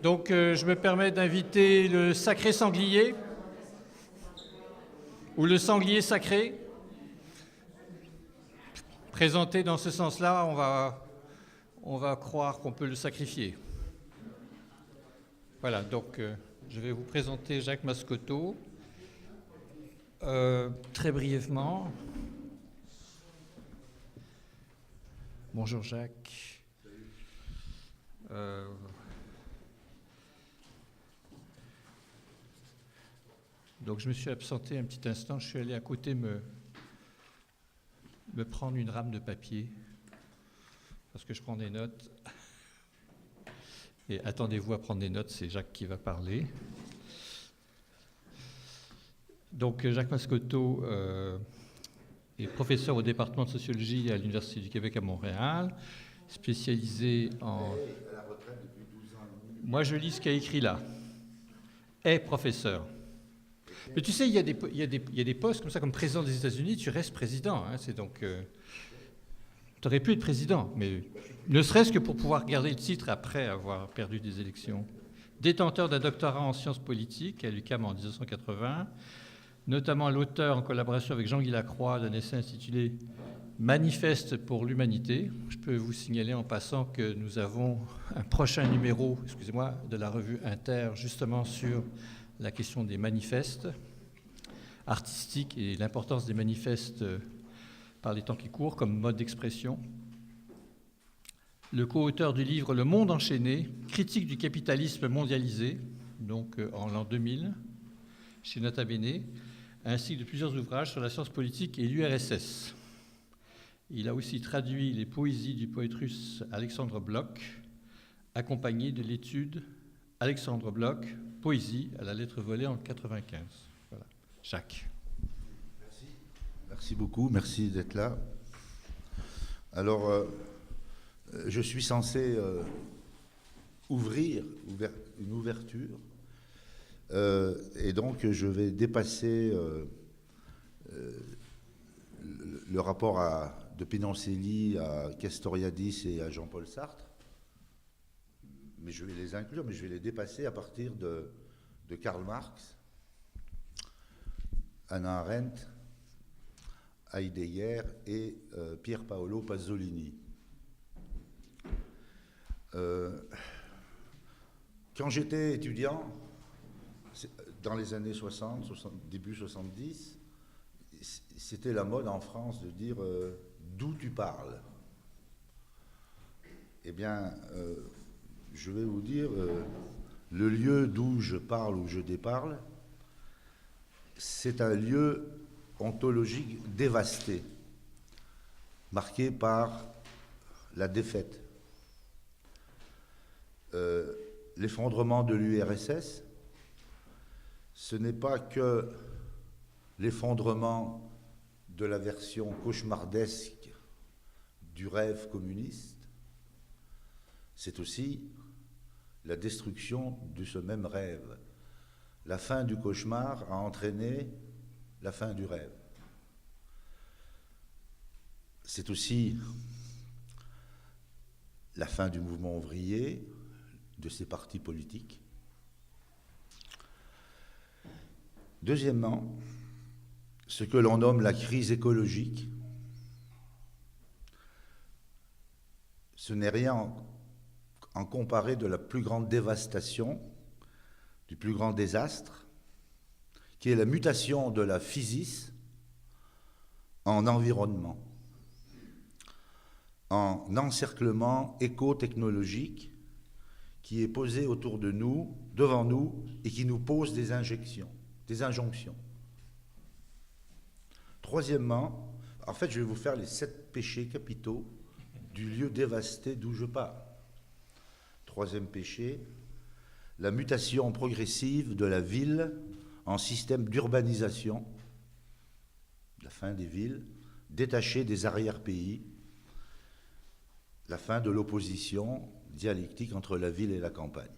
Donc je me permets d'inviter le sacré sanglier, ou le sanglier sacré. Présenté dans ce sens-là, on va croire qu'on peut le sacrifier. Voilà, donc je vais vous présenter Jacques Mascotto. Très brièvement. Bonjour Jacques. Donc je me suis absenté un petit instant, je suis allé à côté me prendre une rame de papier parce que je prends des notes. Et attendez-vous à prendre des notes, c'est Jacques qui va parler. Donc Jacques Mascotto est professeur au département de sociologie à l'Université du Québec à Montréal, spécialisé en... Moi je lis ce qu'il y a écrit là. Est professeur. Mais tu sais, il y a des postes comme ça, comme président des États-Unis, tu restes président. Hein, c'est donc... tu aurais pu être président, mais ne serait-ce que pour pouvoir garder le titre après avoir perdu des élections. Détenteur d'un doctorat en sciences politiques à l'UQAM en 1980, notamment l'auteur en collaboration avec Jean-Guy Lacroix d'un essai intitulé « Manifeste pour l'humanité ». Je peux vous signaler en passant que nous avons un prochain numéro, excusez-moi, de la revue Inter, justement sur la question des manifestes artistiques et l'importance des manifestes par les temps qui courent comme mode d'expression. Le co-auteur du livre « Le monde enchaîné, critique du capitalisme mondialisé », donc en l'an 2000, chez Nota Bene, ainsi que de plusieurs ouvrages sur la science politique et l'URSS. Il a aussi traduit les poésies du poète russe Alexandre Blok, accompagné de l'étude Alexandre Blok, poésie à la lettre volée en 1995. Voilà. Jacques. Merci beaucoup, merci d'être là. Alors, je suis censé ouvrir une ouverture, et donc je vais dépasser le rapport de Pinoncelli à Castoriadis et à Jean-Paul Sartre, mais je vais les inclure, mais je vais les dépasser à partir de Karl Marx, Hannah Arendt, Heidegger et Pier Paolo Pasolini. Quand j'étais étudiant, dans les années 60, début 70, c'était la mode en France de dire d'où tu parles. Eh bien, je vais vous dire, le lieu d'où je parle ou je déparle, c'est un lieu ontologique dévasté, marqué par la défaite. L'effondrement de l'URSS, ce n'est pas que l'effondrement de la version cauchemardesque du rêve communiste, c'est aussi la destruction de ce même rêve. La fin du cauchemar a entraîné la fin du rêve. C'est aussi la fin du mouvement ouvrier, de ses partis politiques. Deuxièmement, ce que l'on nomme la crise écologique, ce n'est rien en comparé de la plus grande dévastation, du plus grand désastre, qui est la mutation de la physis en environnement, en encerclement éco-technologique qui est posé autour de nous, devant nous, et qui nous pose des injonctions. Troisièmement, en fait, je vais vous faire les 7 péchés capitaux du lieu dévasté d'où je parle. Troisième péché, la mutation progressive de la ville en système d'urbanisation, la fin des villes, détachées des arrière-pays, la fin de l'opposition dialectique entre la ville et la campagne,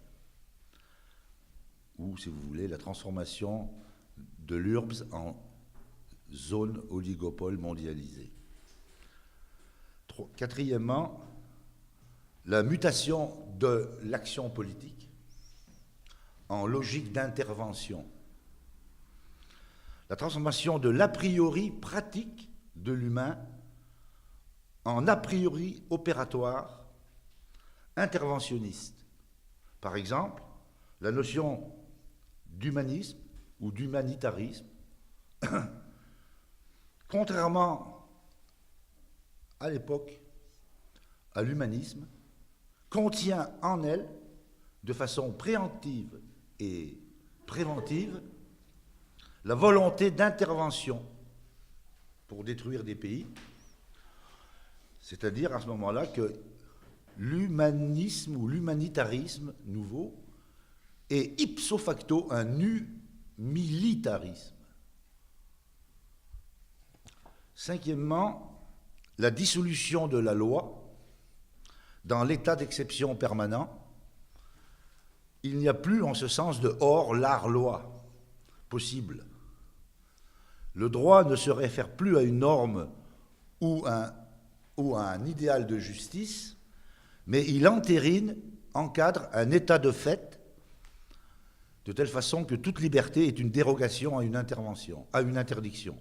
ou, si vous voulez, la transformation de l'URBS en zone oligopole mondialisée. Quatrièmement, la mutation de l'action politique, en logique d'intervention. La transformation de l'a priori pratique de l'humain en a priori opératoire, interventionniste. Par exemple, la notion d'humanisme ou d'humanitarisme, contrairement à l'époque à l'humanisme, contient en elle, de façon préemptive et préventive, la volonté d'intervention pour détruire des pays, c'est-à-dire à ce moment-là que l'humanisme ou l'humanitarisme nouveau est ipso facto un militarisme. Cinquièmement, la dissolution de la loi dans l'état d'exception permanent. Il n'y a plus en ce sens de hors l'art loi possible. Le droit ne se réfère plus à une norme ou à un idéal de justice, mais il entérine, encadre un état de fait, de telle façon que toute liberté est une dérogation à une intervention, à une interdiction.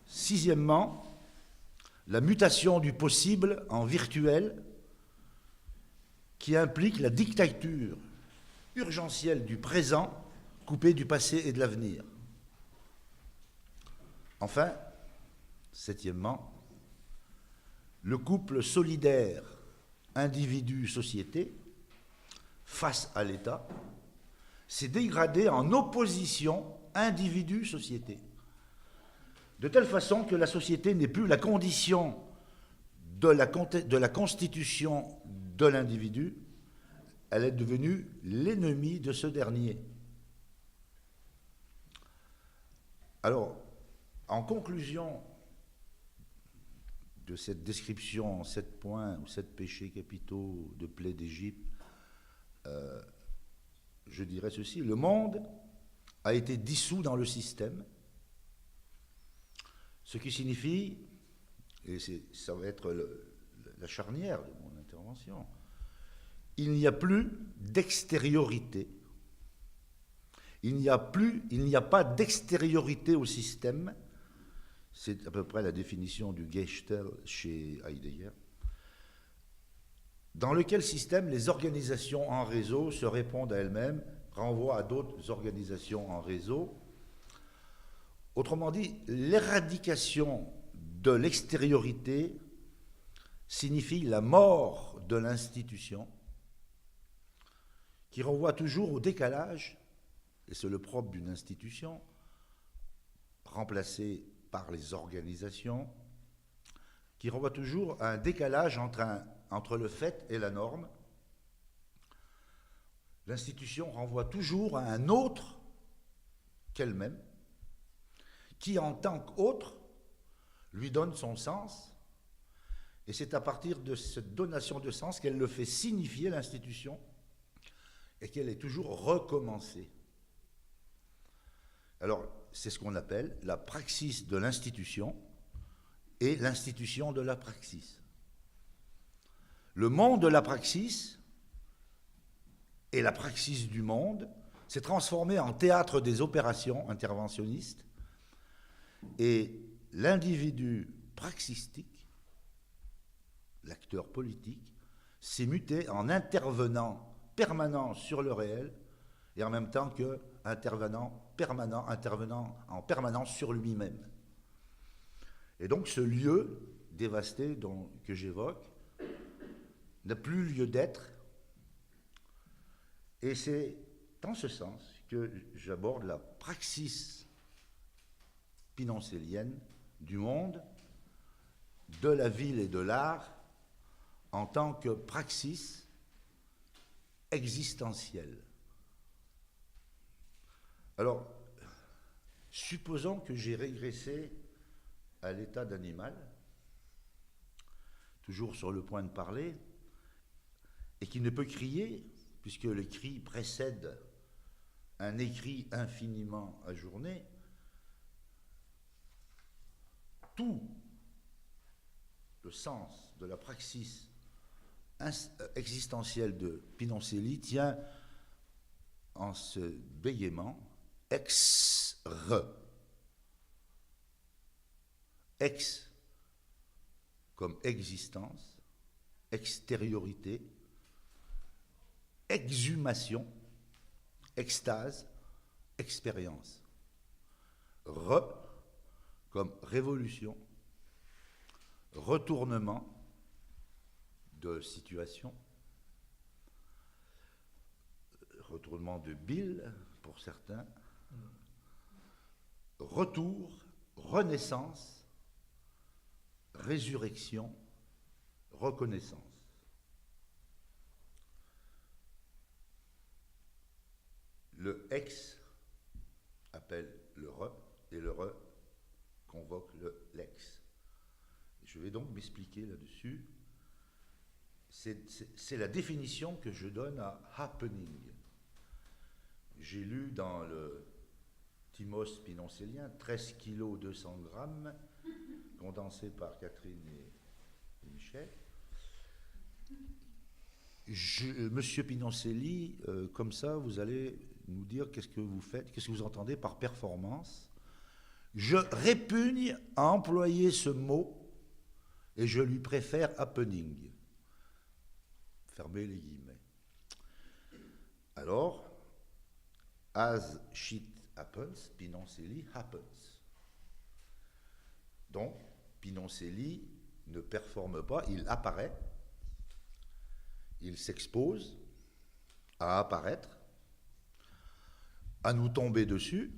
Sixièmement, la mutation du possible en virtuel, qui implique la dictature urgentielle du présent, coupée du passé et de l'avenir. Enfin, septièmement, le couple solidaire individu-société face à l'État s'est dégradé en opposition individu-société, de telle façon que la société n'est plus la condition de la constitution de l'individu, elle est devenue l'ennemi de ce dernier. Alors, en conclusion de cette description en 7 points ou 7 péchés capitaux de plaie d'Égypte, je dirais ceci: le monde a été dissous dans le système, ce qui signifie, et ça va être la charnière de mon intervention, il n'y a plus d'extériorité. Il n'y a pas d'extériorité au système. C'est à peu près la définition du Gestell chez Heidegger, dans lequel système les organisations en réseau se répondent à elles-mêmes, renvoient à d'autres organisations en réseau. Autrement dit, l'éradication de l'extériorité signifie la mort de l'institution, qui renvoie toujours au décalage, et c'est le propre d'une institution, remplacée par les organisations, qui renvoie toujours à un décalage entre le fait et la norme. L'institution renvoie toujours à un autre qu'elle-même, qui en tant qu'autre lui donne son sens, et c'est à partir de cette donation de sens qu'elle le fait signifier, l'institution, et qu'elle est toujours recommencée. Alors, c'est ce qu'on appelle la praxis de l'institution et l'institution de la praxis. Le monde de la praxis et la praxis du monde s'est transformé en théâtre des opérations interventionnistes, et l'individu praxistique, l'acteur politique, s'est muté en intervenant permanent sur le réel et en même temps qu'intervenant en permanence sur lui-même. Et donc ce lieu dévasté que j'évoque n'a plus lieu d'être, et c'est dans ce sens que j'aborde la praxis pinoncélienne du monde, de la ville et de l'art en tant que praxis existentielle. Alors, supposons que j'ai régressé à l'état d'animal, toujours sur le point de parler, et qui ne peut crier, puisque le cri précède un écrit infiniment ajourné. Tout le sens de la praxis existentielle de Pinoncelli tient en se bégaiement, ex-re. Ex comme existence, extériorité, exhumation, extase, expérience. Re comme révolution, retournement de situation, retournement de bile pour certains, retour, renaissance, résurrection, reconnaissance. Le ex appelle le re et le re convoque le lex. Je vais donc m'expliquer là-dessus. C'est la définition que je donne à happening. J'ai lu dans le Timos Pinoncellien, 13 kg 200 grammes, condensé par Catherine et Michel. Monsieur Pinoncelli, comme ça, vous allez nous dire qu'est-ce que vous faites, qu'est-ce que vous entendez par performance. Je répugne à employer ce mot et je lui préfère happening. Fermez les guillemets. Alors, as shit happens, Pinoncelli happens. Donc, Pinoncelli ne performe pas, il apparaît, il s'expose à apparaître, à nous tomber dessus,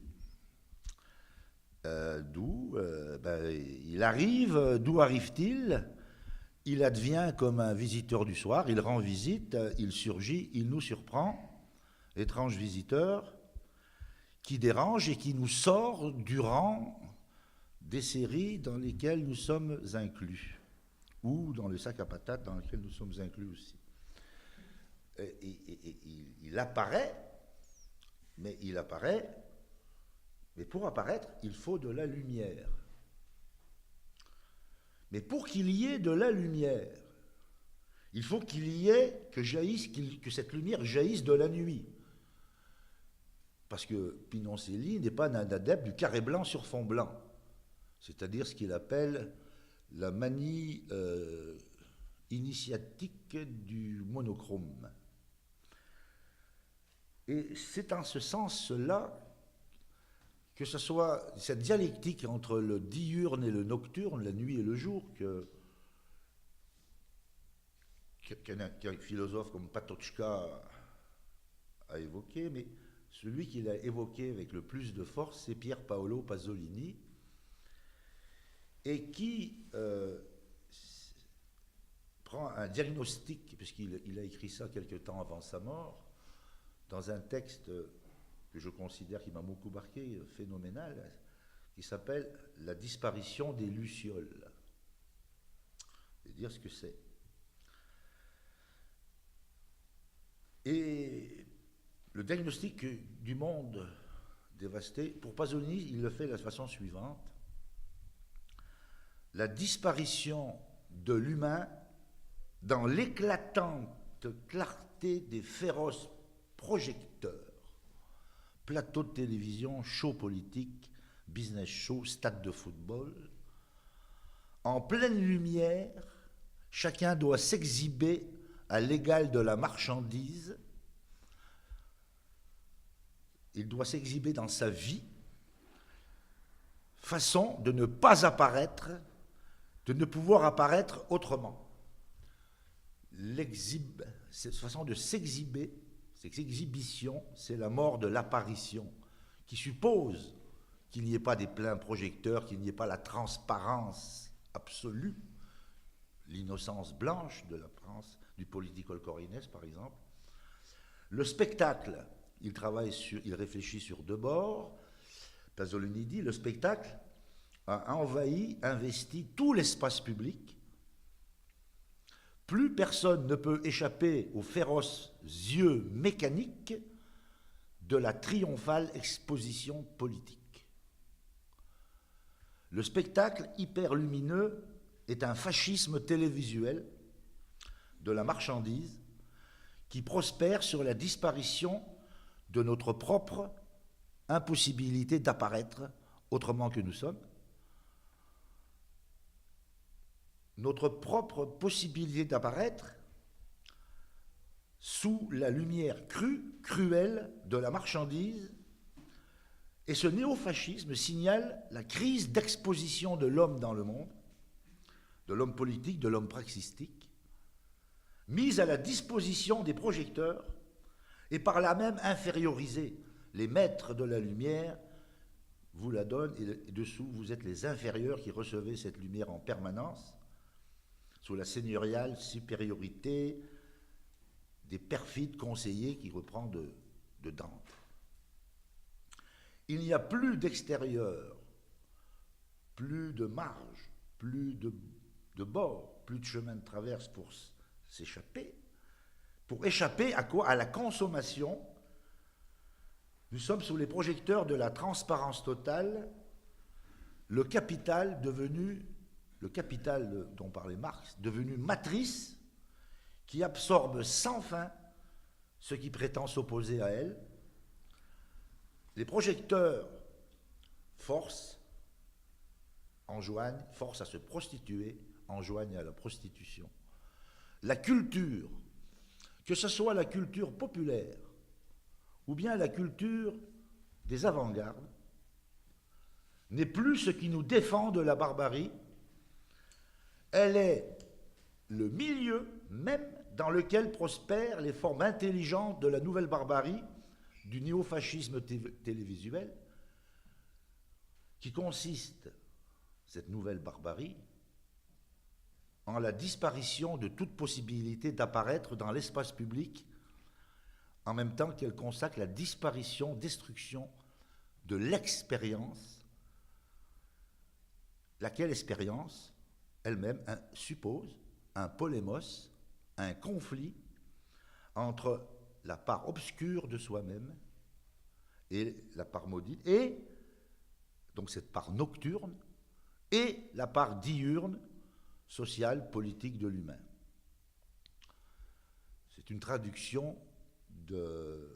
il arrive, d'où arrive-t-il? Il advient comme un visiteur du soir, il rend visite, il surgit, il nous surprend, étrange visiteur, qui dérange et qui nous sort du rang des séries dans lesquelles nous sommes inclus, ou dans le sac à patates dans lequel nous sommes inclus aussi. Il apparaît, mais pour apparaître, il faut de la lumière. Mais pour qu'il y ait de la lumière, il faut qu'il y ait, que cette lumière jaillisse de la nuit. Parce que Pinoncelli n'est pas un adepte du carré blanc sur fond blanc, c'est-à-dire ce qu'il appelle la manie initiatique du monochrome. Et c'est en ce sens-là que ce soit cette dialectique entre le diurne et le nocturne, la nuit et le jour, qu'un philosophe comme Patočka a évoqué, mais celui qu'il a évoqué avec le plus de force, c'est Pier Paolo Pasolini, et qui prend un diagnostic, puisqu'il a écrit ça quelque temps avant sa mort, dans un texte que je considère qui m'a beaucoup marqué, phénoménal, qui s'appelle « La disparition des lucioles ». Je vais dire ce que c'est. Et le diagnostic du monde dévasté, pour Pasolini, il le fait de la façon suivante. La disparition de l'humain dans l'éclatante clarté des féroces projecteurs. Plateau de télévision, show politique, business show, stade de football. En pleine lumière, chacun doit s'exhiber à l'égal de la marchandise. Il doit s'exhiber dans sa vie, façon de ne pas apparaître, de ne pouvoir apparaître autrement. Cette façon de s'exhiber, cette exhibition, c'est la mort de l'apparition, qui suppose qu'il n'y ait pas des pleins projecteurs, qu'il n'y ait pas la transparence absolue, l'innocence blanche de la France, du political correctness par exemple. Le spectacle, il réfléchit sur deux bords. Pasolini dit, le spectacle a investi tout l'espace public. Plus personne ne peut échapper aux féroces yeux mécaniques de la triomphale exposition politique. Le spectacle hyper lumineux est un fascisme télévisuel de la marchandise qui prospère sur la disparition de notre propre impossibilité d'apparaître autrement que nous sommes, notre propre possibilité d'apparaître sous la lumière crue, cruelle de la marchandise. Et ce néofascisme signale la crise d'exposition de l'homme dans le monde, de l'homme politique, de l'homme praxistique, mise à la disposition des projecteurs et par là même infériorisée. Les maîtres de la lumière vous la donnent et dessous vous êtes les inférieurs qui recevez cette lumière en permanence sous la seigneuriale supériorité des perfides conseillers qui reprend de Dante. Il n'y a plus d'extérieur, plus de marge, plus de bord, plus de chemin de traverse pour s'échapper. Pour échapper à quoi? À la consommation. Nous sommes sous les projecteurs de la transparence totale, le capital dont parlait Marx, devenu matrice qui absorbe sans fin ce qui prétend s'opposer à elle. Les projecteurs forcent à se prostituer, enjoignent à la prostitution. La culture, que ce soit la culture populaire ou bien la culture des avant-gardes, n'est plus ce qui nous défend de la barbarie. Elle est le milieu même dans lequel prospèrent les formes intelligentes de la nouvelle barbarie, du néofascisme télévisuel, qui consiste, cette nouvelle barbarie, en la disparition de toute possibilité d'apparaître dans l'espace public, en même temps qu'elle consacre la disparition, destruction de l'expérience, laquelle expérience, elle-même, suppose un polémos, un conflit entre la part obscure de soi-même et la part maudite, et donc cette part nocturne, et la part diurne, sociale, politique de l'humain. C'est une traduction de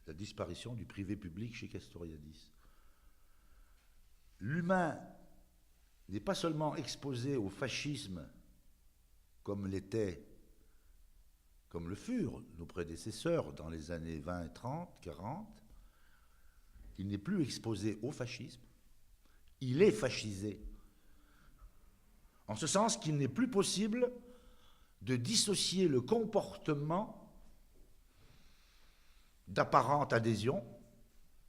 la disparition du privé-public chez Castoriadis. L'humain n'est pas seulement exposé au fascisme comme le furent nos prédécesseurs dans les années 20, 30, 40, il n'est plus exposé au fascisme, il est fascisé. En ce sens qu'il n'est plus possible de dissocier le comportement d'apparente adhésion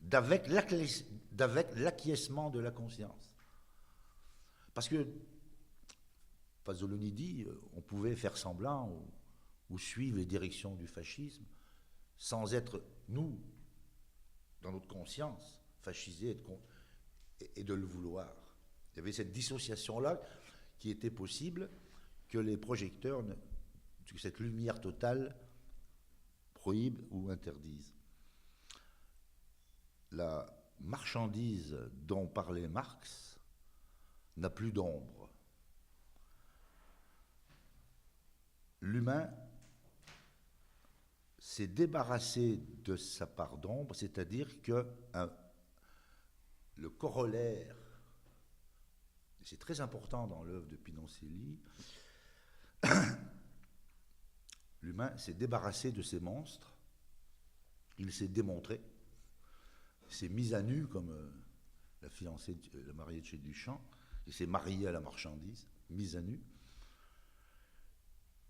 d'avec l'acquiescement de la conscience. Parce que, Pasolini dit, on pouvait faire semblant ou suivre les directions du fascisme sans être, nous, dans notre conscience, fascisés et de le vouloir. Il y avait cette dissociation-là qui était possible, que les projecteurs, que cette lumière totale prohibe ou interdise. La marchandise dont parlait Marx n'a plus d'ombre. L'humain s'est débarrassé de sa part d'ombre, c'est-à-dire que le corollaire, c'est très important dans l'œuvre de Pinoncelli, l'humain s'est débarrassé de ses monstres, il s'est démontré, s'est mis à nu comme la fiancée, la mariée de chez Duchamp, il s'est marié à la marchandise, mise à nu.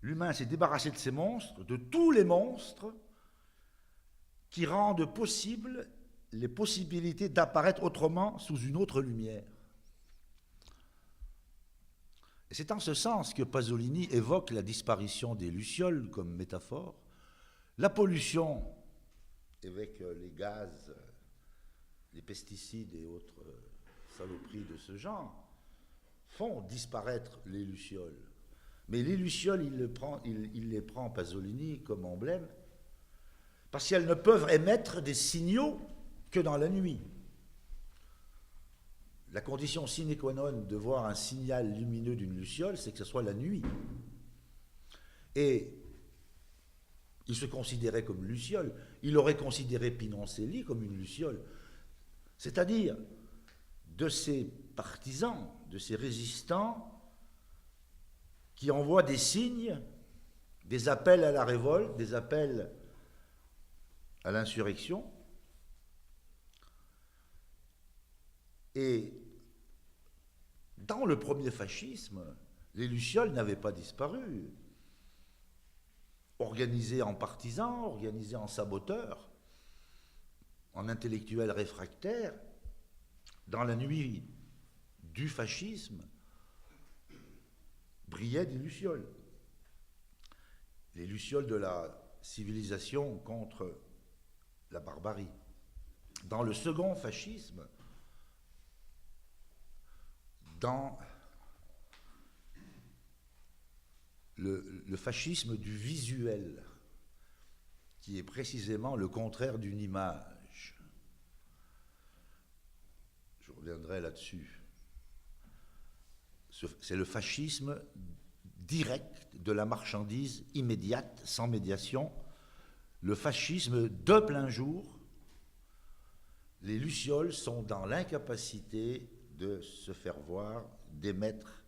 L'humain s'est débarrassé de ses monstres, de tous les monstres qui rendent possible les possibilités d'apparaître autrement sous une autre lumière. Et c'est en ce sens que Pasolini évoque la disparition des lucioles comme métaphore, la pollution avec les gaz, les pesticides et autres saloperies de ce genre font disparaître les lucioles. Mais les lucioles, il les prend Pasolini comme emblème, parce qu'elles ne peuvent émettre des signaux que dans la nuit. La condition sine qua non de voir un signal lumineux d'une luciole, c'est que ce soit la nuit. Et Il se considérait comme une luciole. Il aurait considéré Pinoncelli comme une luciole. C'est-à-dire de ces partisans, de ces résistants qui envoient des signes, des appels à la révolte, des appels à l'insurrection. Et dans le premier fascisme, les lucioles n'avaient pas disparu. Organisés en partisans, organisés en saboteurs, en intellectuels réfractaires, dans la nuit du fascisme, brillaient des lucioles. Les lucioles de la civilisation contre la barbarie. Dans le second fascisme, dans le fascisme du visuel, qui est précisément le contraire d'une image. Je reviendrai là-dessus. C'est le fascisme direct de la marchandise immédiate, sans médiation, le fascisme de plein jour. Les lucioles sont dans l'incapacité de se faire voir, d'émettre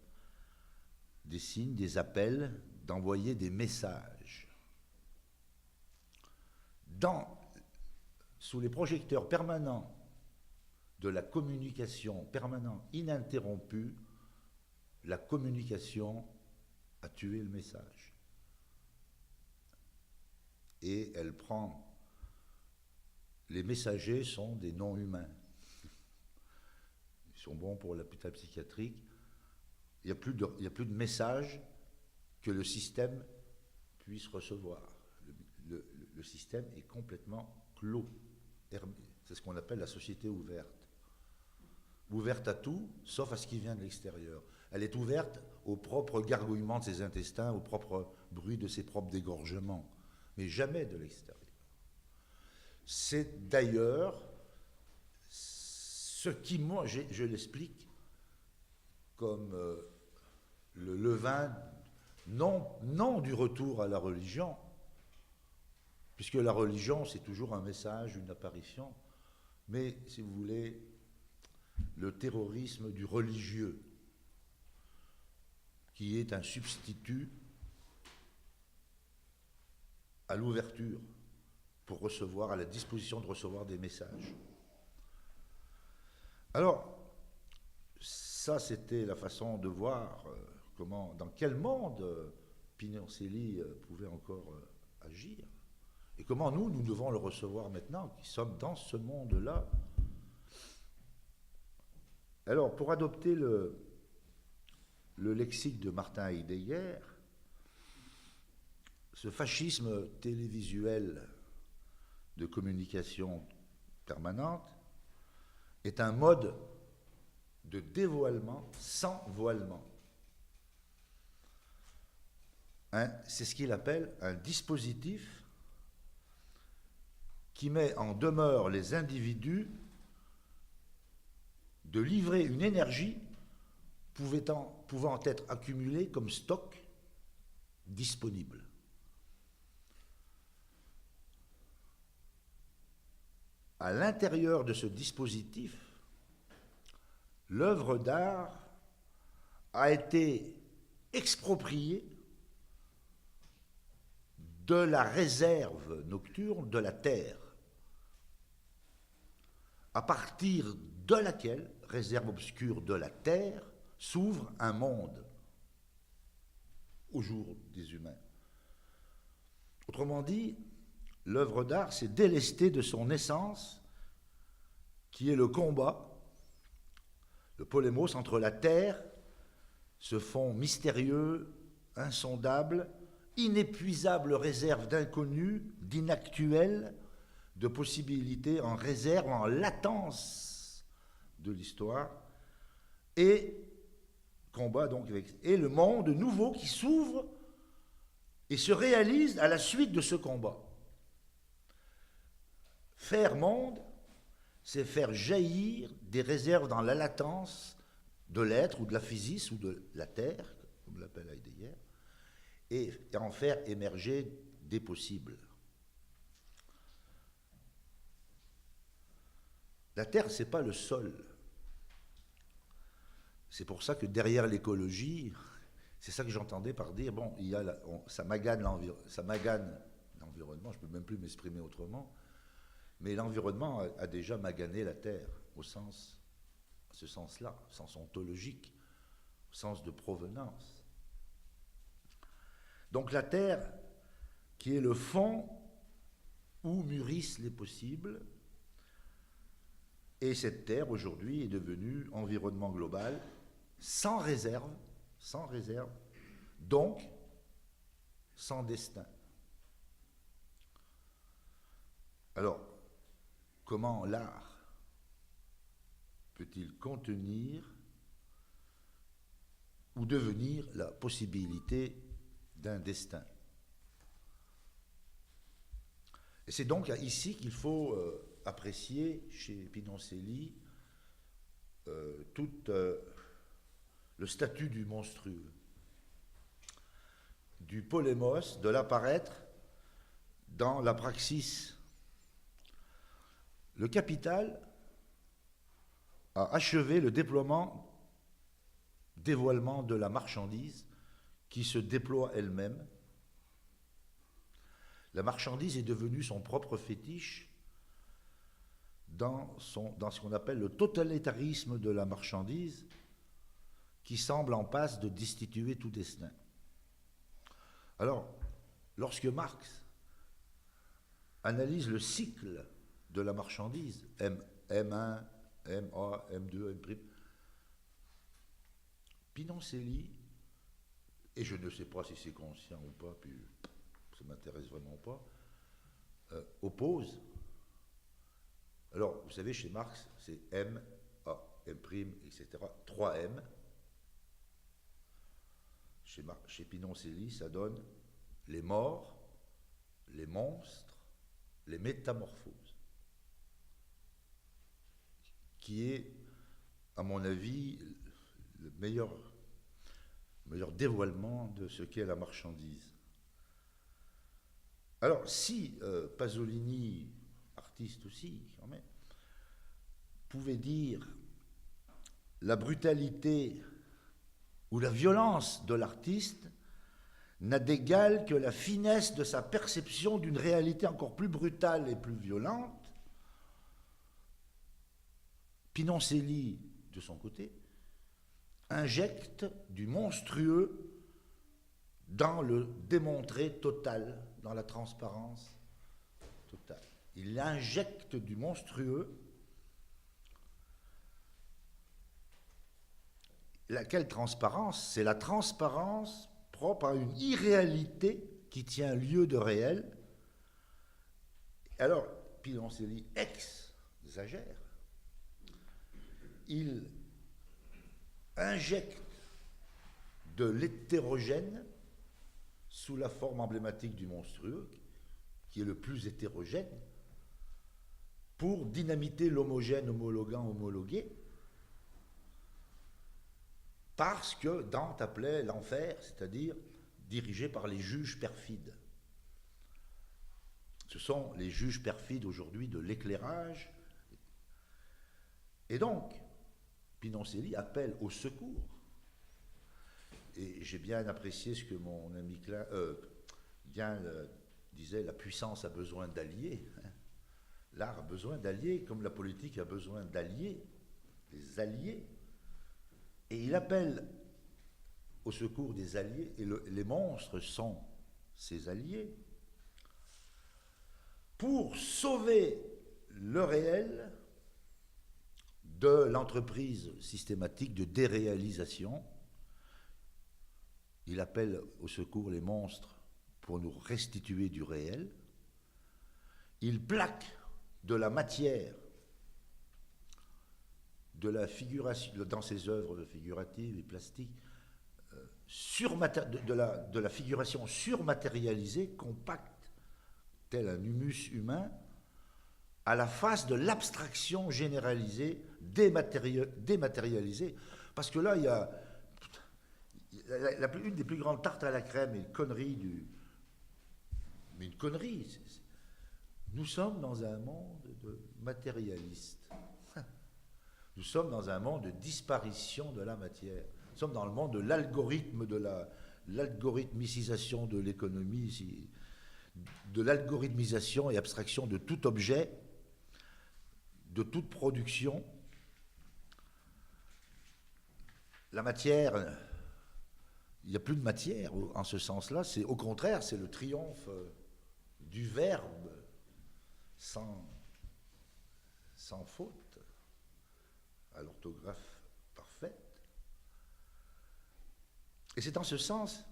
des signes, des appels, d'envoyer des messages. Sous les projecteurs permanents de la communication permanente, ininterrompue, la communication a tué le message. Et elle prend... Les messagers sont des non-humains. Ils sont bons pour l'hôpital psychiatrique. Il n'y a plus de messages que le système puisse recevoir. Le système est complètement clos. C'est ce qu'on appelle la société ouverte. Ouverte à tout, sauf à ce qui vient de l'extérieur. Elle est ouverte au propre gargouillement de ses intestins, au propre bruit de ses propres dégorgements, mais jamais de l'extérieur. C'est d'ailleurs ce qui, moi, je l'explique comme le levain, non du retour à la religion, puisque la religion, c'est toujours un message, une apparition, mais, si vous voulez, le terrorisme du religieux, qui est un substitut à l'ouverture pour recevoir, à la disposition de recevoir des messages. Alors, ça, c'était la façon de voir dans quel monde Pinoncelli pouvait encore agir, et comment nous devons le recevoir maintenant, qui sommes dans ce monde-là. Alors, pour adopter le lexique de Martin Heidegger, ce fascisme télévisuel de communication permanente est un mode de dévoilement sans voilement. C'est ce qu'il appelle un dispositif qui met en demeure les individus de livrer une énergie pouvant être accumulée comme stock disponible. À l'intérieur de ce dispositif, l'œuvre d'art a été expropriée de la réserve nocturne de la Terre, à partir de laquelle, réserve obscure de la Terre, s'ouvre un monde au jour des humains. Autrement dit, l'œuvre d'art s'est délestée de son essence, qui est le combat, le polémos entre la Terre, ce fond mystérieux, insondable, inépuisable réserve d'inconnus, d'inactuels, de possibilités en réserve, en latence de l'histoire, et combat donc et le monde nouveau qui s'ouvre et se réalise à la suite de ce combat. Faire monde, c'est faire jaillir des réserves dans la latence de l'être ou de la physis ou de la terre, comme l'appelle Heidegger, et en faire émerger des possibles. La terre, c'est pas le sol. C'est pour ça que derrière l'écologie, c'est ça que j'entendais par dire, bon, ça magane l'environnement, je ne peux même plus m'exprimer autrement, mais l'environnement a déjà magané la terre, ce sens-là, sens ontologique, au sens de provenance. Donc la terre, qui est le fond où mûrissent les possibles, et cette terre, aujourd'hui, est devenue environnement global, sans réserve, donc sans destin. Alors, comment l'art peut-il contenir ou devenir la possibilité d'un destin? Et c'est donc ici qu'il faut apprécier chez Pinoncelli tout le statut du monstrueux, du polémos, de l'apparaître dans la praxis. Le capital a achevé le dévoilement de la marchandise qui se déploie elle-même. La marchandise est devenue son propre fétiche dans ce qu'on appelle le totalitarisme de la marchandise, qui semble en passe de destituer tout destin. Alors, lorsque Marx analyse le cycle de la marchandise, M1, MA, M2, M', Pinoncelli, et je ne sais pas si c'est conscient ou pas, puis ça ne m'intéresse vraiment pas, oppose. Alors, vous savez, chez Marx, c'est M, A, M', etc., 3M. Chez Pinoncelli, ça donne les morts, les monstres, les métamorphoses, qui est, à mon avis, le meilleur dévoilement de ce qu'est la marchandise. Alors, si Pasolini, artiste aussi, quand même, pouvait dire la brutalité ou la violence de l'artiste n'a d'égal que la finesse de sa perception d'une réalité encore plus brutale et plus violente, Pinoncelli, de son côté, injecte du monstrueux dans le démontré total, dans la transparence totale. Il injecte du monstrueux. Laquelle transparence? C'est la transparence propre à une irréalité qui tient lieu de réel. Alors, Pinoncelli exagère. Il injecte de l'hétérogène sous la forme emblématique du monstrueux, qui est le plus hétérogène, pour dynamiter l'homogène homologué, parce que Dante appelait l'enfer, c'est-à-dire dirigé par les juges perfides. Ce sont les juges perfides aujourd'hui de l'éclairage. Et donc, Pinoncelli appelle au secours. Et j'ai bien apprécié ce que mon ami Guin disait, la puissance a besoin d'alliés. L'art a besoin d'alliés, comme la politique a besoin d'alliés, des alliés. Et il appelle au secours des alliés, et les monstres sont ses alliés, pour sauver le réel de l'entreprise systématique de déréalisation. Il appelle au secours les monstres pour nous restituer du réel. Il plaque de la matière, de la figuration, dans ses œuvres figuratives et plastiques, de la figuration surmatérialisée, compacte, tel un humus humain, à la face de l'abstraction généralisée, dématérialisée. Parce que là, il y a une des plus grandes tartes à la crème et une connerie mais une connerie. Nous sommes dans un monde de matérialistes. Nous sommes dans un monde de disparition de la matière. Nous sommes dans le monde de l'algorithme, l'algorithmicisation de l'économie, de l'algorithmisation et abstraction de tout objet, de toute production. La matière, il n'y a plus de matière en ce sens-là. Au contraire, c'est le triomphe du verbe sans faute, à l'orthographe parfaite. Et c'est en ce sens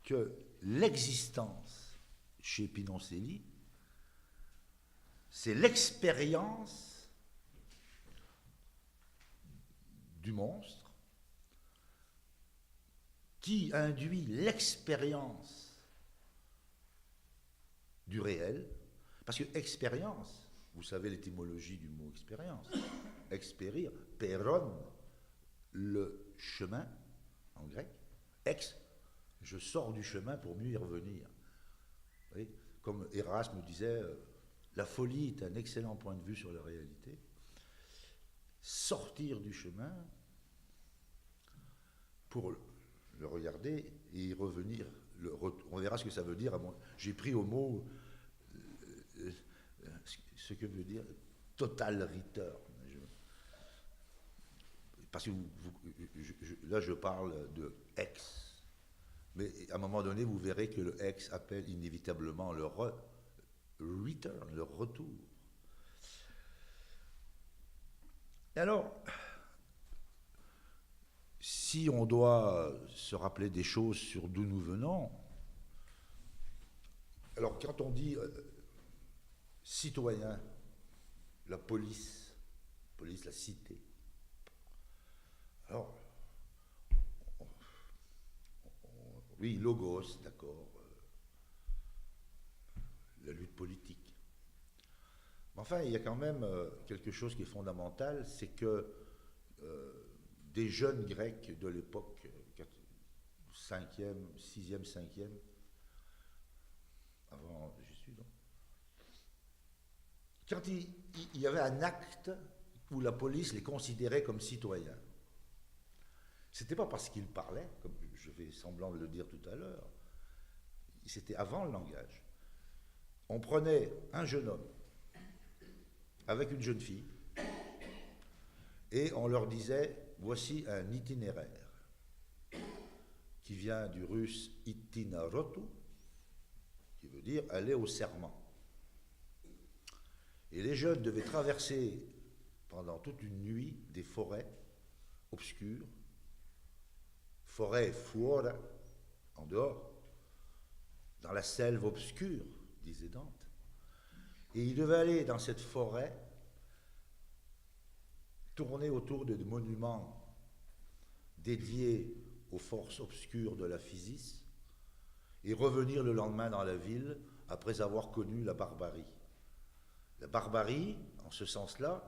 que l'existence chez Pinoncelli, c'est l'expérience du monstre qui induit l'expérience du réel, parce que expérience, vous savez l'étymologie du mot expérience, expérir, péron, le chemin en grec, ex, je sors du chemin pour mieux y revenir. Vous voyez, comme Erasme disait, la folie est un excellent point de vue sur la réalité. Sortir du chemin pour le regarder et y revenir. On verra ce que ça veut dire. J'ai pris au mot ce que veut dire total return. Parce que là, je parle de ex. Mais à un moment donné, vous verrez que le ex appelle inévitablement le return, le retour. Et alors, si on doit se rappeler des choses sur d'où nous venons, alors quand on dit citoyen, la police, la cité, alors, oui, logos, d'accord, la lutte politique. Mais enfin, il y a quand même quelque chose qui est fondamental, c'est que des jeunes Grecs de l'époque, 5e, 6e, 5e, avant Jésus, donc, quand il y avait un acte où la police les considérait comme citoyens, c'était pas parce qu'ils parlaient, comme je fais semblant de le dire tout à l'heure, c'était avant le langage. On prenait un jeune homme avec une jeune fille et on leur disait, voici un itinéraire qui vient du russe itinarotu, qui veut dire aller au serment. Et les jeunes devaient traverser pendant toute une nuit des forêts obscures, forêt fuora, en dehors, dans la selve obscure, disait Dante. Et il devait aller dans cette forêt, tourner autour de monuments dédiés aux forces obscures de la physis, et revenir le lendemain dans la ville après avoir connu la barbarie. La barbarie, en ce sens-là,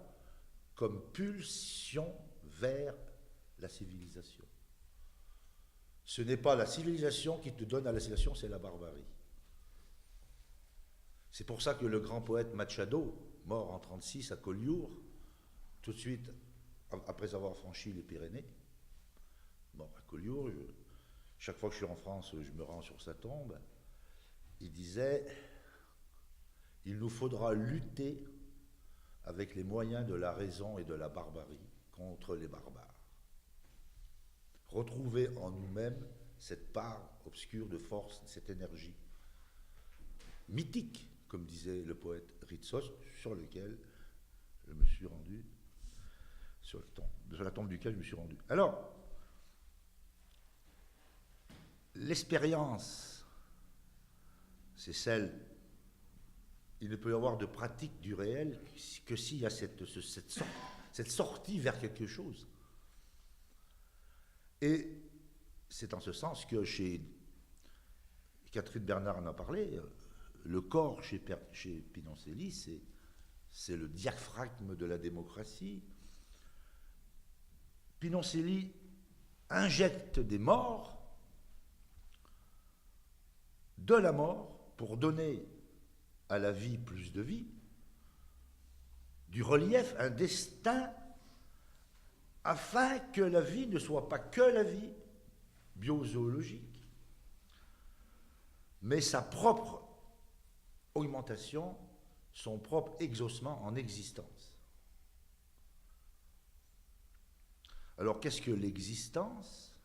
comme pulsion vers la civilisation. Ce n'est pas la civilisation qui te donne à la civilisation, c'est la barbarie. C'est pour ça que le grand poète Machado, mort en 1936 à Collioure, tout de suite après avoir franchi les Pyrénées, bon, à Collioure, chaque fois que je suis en France, je me rends sur sa tombe, il disait « Il nous faudra lutter avec les moyens de la raison et de la barbarie contre les barbares. Retrouver en nous-mêmes cette part obscure de force, cette énergie mythique, comme disait le poète Ritsos, sur lequel je me suis rendu, sur la tombe duquel je me suis rendu. » Alors, l'expérience, c'est celle, il ne peut y avoir de pratique du réel que s'il y a cette sortie vers quelque chose. Et c'est en ce sens que chez Catherine Bernard en a parlé, le corps chez Pinoncelli, c'est le diaphragme de la démocratie. Pinoncelli injecte des morts, de la mort, pour donner à la vie plus de vie, du relief, un destin, afin que la vie ne soit pas que la vie biozoologique, mais sa propre augmentation, son propre exaucement en existence. Alors qu'est-ce que l'existence?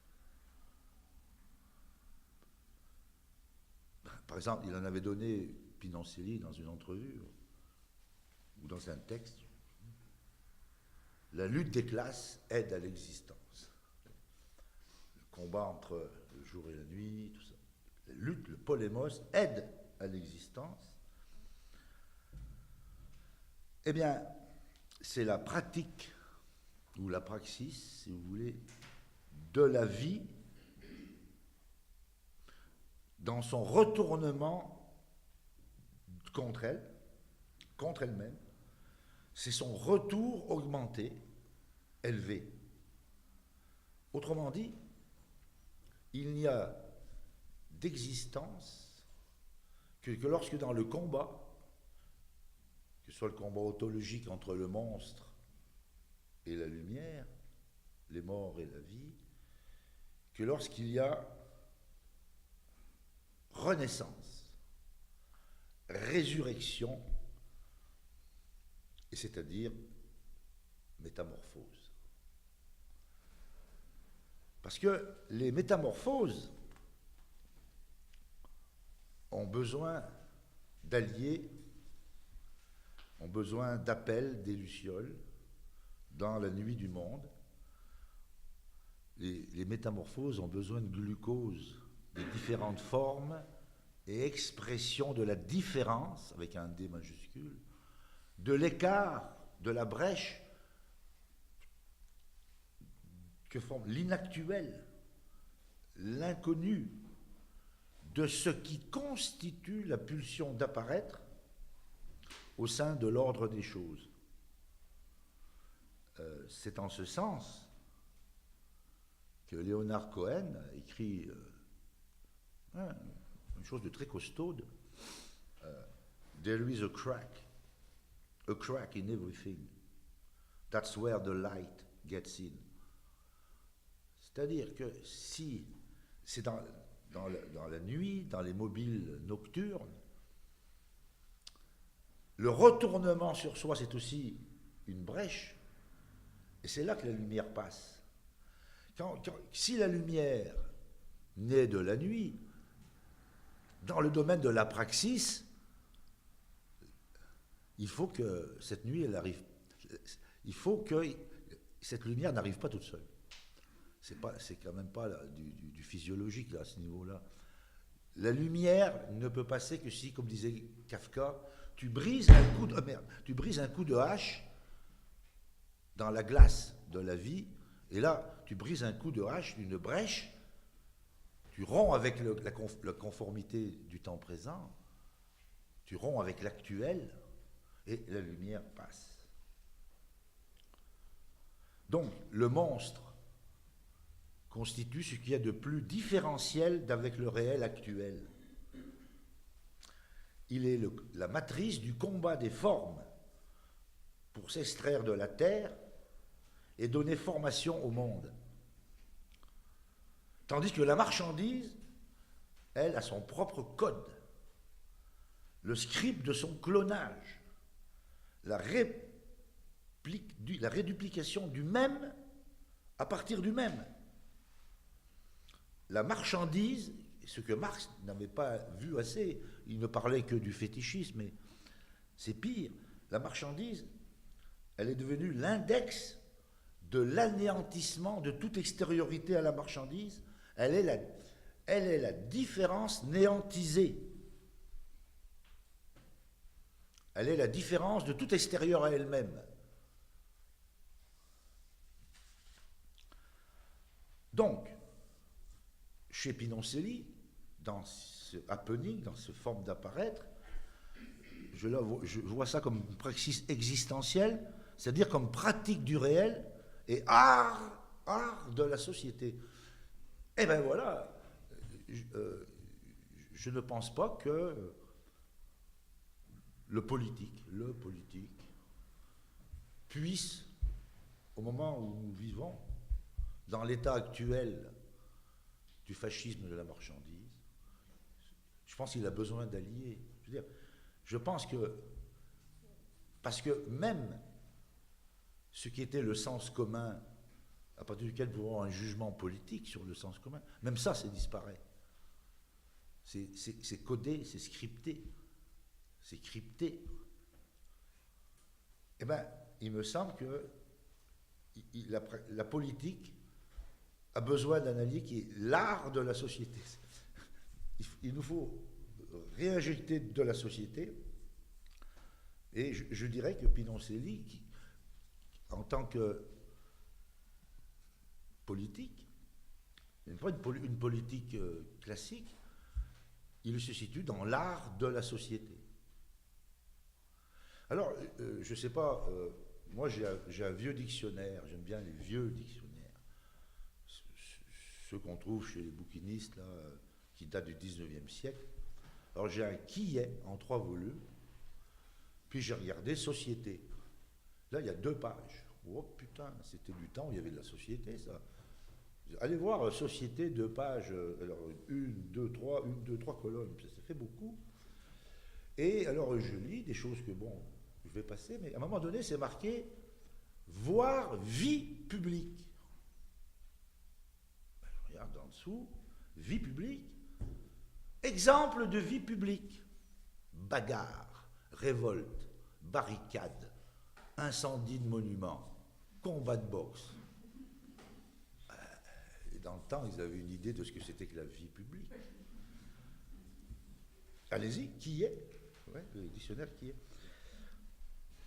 Par exemple, il en avait donné Pinoncelli dans une entrevue ou dans un texte. La lutte des classes aide à l'existence. Le combat entre le jour et la nuit, tout ça. La lutte, le polémos aide à l'existence. Eh bien, c'est la pratique ou la praxis, si vous voulez, de la vie dans son retournement contre elle, contre elle-même. C'est son retour augmenté, élevé. Autrement dit, il n'y a d'existence que lorsque dans le combat, que ce soit le combat ontologique entre le monstre et la lumière, les morts et la vie, que lorsqu'il y a renaissance, résurrection, et c'est-à-dire métamorphose. Parce que les métamorphoses ont besoin d'alliés, ont besoin d'appels, des lucioles, dans la nuit du monde. Les métamorphoses ont besoin de glucose, de différentes formes et expressions de la différence, avec un D majuscule, de l'écart, de la brèche que forme l'inactuel, l'inconnu, de ce qui constitue la pulsion d'apparaître au sein de l'ordre des choses. C'est en ce sens que Leonard Cohen a écrit une chose de très costaude. There is a crack in everything. That's where the light gets in. C'est-à-dire que si c'est dans la nuit, dans les mobiles nocturnes, le retournement sur soi, c'est aussi une brèche, et c'est là que la lumière passe. Si la lumière naît de la nuit, dans le domaine de la praxis, il faut que cette nuit, elle arrive. Il faut que cette lumière n'arrive pas toute seule. C'est quand même pas du physiologique là, à ce niveau-là. La lumière ne peut passer que si, comme disait Kafka, tu brises un coup de hache dans la glace de la vie, et là, tu brises un coup de hache, une brèche, tu romps avec la conformité du temps présent, tu romps avec l'actuel, et la lumière passe. Donc, le monstre constitue ce qu'il y a de plus différentiel d'avec le réel actuel. Il est la matrice du combat des formes pour s'extraire de la terre et donner formation au monde. Tandis que la marchandise, elle, a son propre code, le script de son clonage, la réduplication du même à partir du même. La marchandise, ce que Marx n'avait pas vu assez, il ne parlait que du fétichisme, mais c'est pire. La marchandise, elle est devenue l'index de l'anéantissement de toute extériorité à la marchandise. Elle est la différence néantisée. Elle est la différence de tout extérieur à elle-même. Donc, chez Pinoncelli, dans ce happening, dans cette forme d'apparaître, je vois ça comme une praxis existentielle, c'est-à-dire comme pratique du réel et art de la société. Eh bien voilà, je ne pense pas que le politique puisse au moment où nous vivons, dans l'état actuel du fascisme de la marchandise, je pense qu'il a besoin d'alliés. Je veux dire, je pense que, parce que même ce qui était le sens commun, à partir duquel nous pouvons avoir un jugement politique sur le sens commun, même ça, c'est disparaît. C'est codé, c'est scripté, c'est crypté. Eh bien, il me semble que la politique a besoin d'un allié qui est l'art de la société. Il nous faut réinjecter de la société. Et je dirais que Pinoncelli, en tant que politique, pas une politique classique, il se situe dans l'art de la société. Alors, je ne sais pas, moi j'ai un vieux dictionnaire, j'aime bien les vieux dictionnaires, ceux qu'on trouve chez les bouquinistes, là, qui datent du 19e siècle. Alors j'ai un Quillet en 3 volumes, puis j'ai regardé Société. Là, il y a 2 pages. Oh putain, c'était du temps où il y avait de la société, ça. Allez voir Société, 2 pages, alors 1, 2, 3 colonnes, ça fait beaucoup. Et alors je lis des choses que, bon, je vais passer, mais à un moment donné, c'est marqué « Voir vie publique ». Je regarde en dessous, « Vie publique ». Exemple de vie publique. Bagarre, révolte, barricade, incendie de monuments, combat de boxe. Et dans le temps, ils avaient une idée de ce que c'était que la vie publique. Allez-y, qui est? Ouais, le dictionnaire qui est.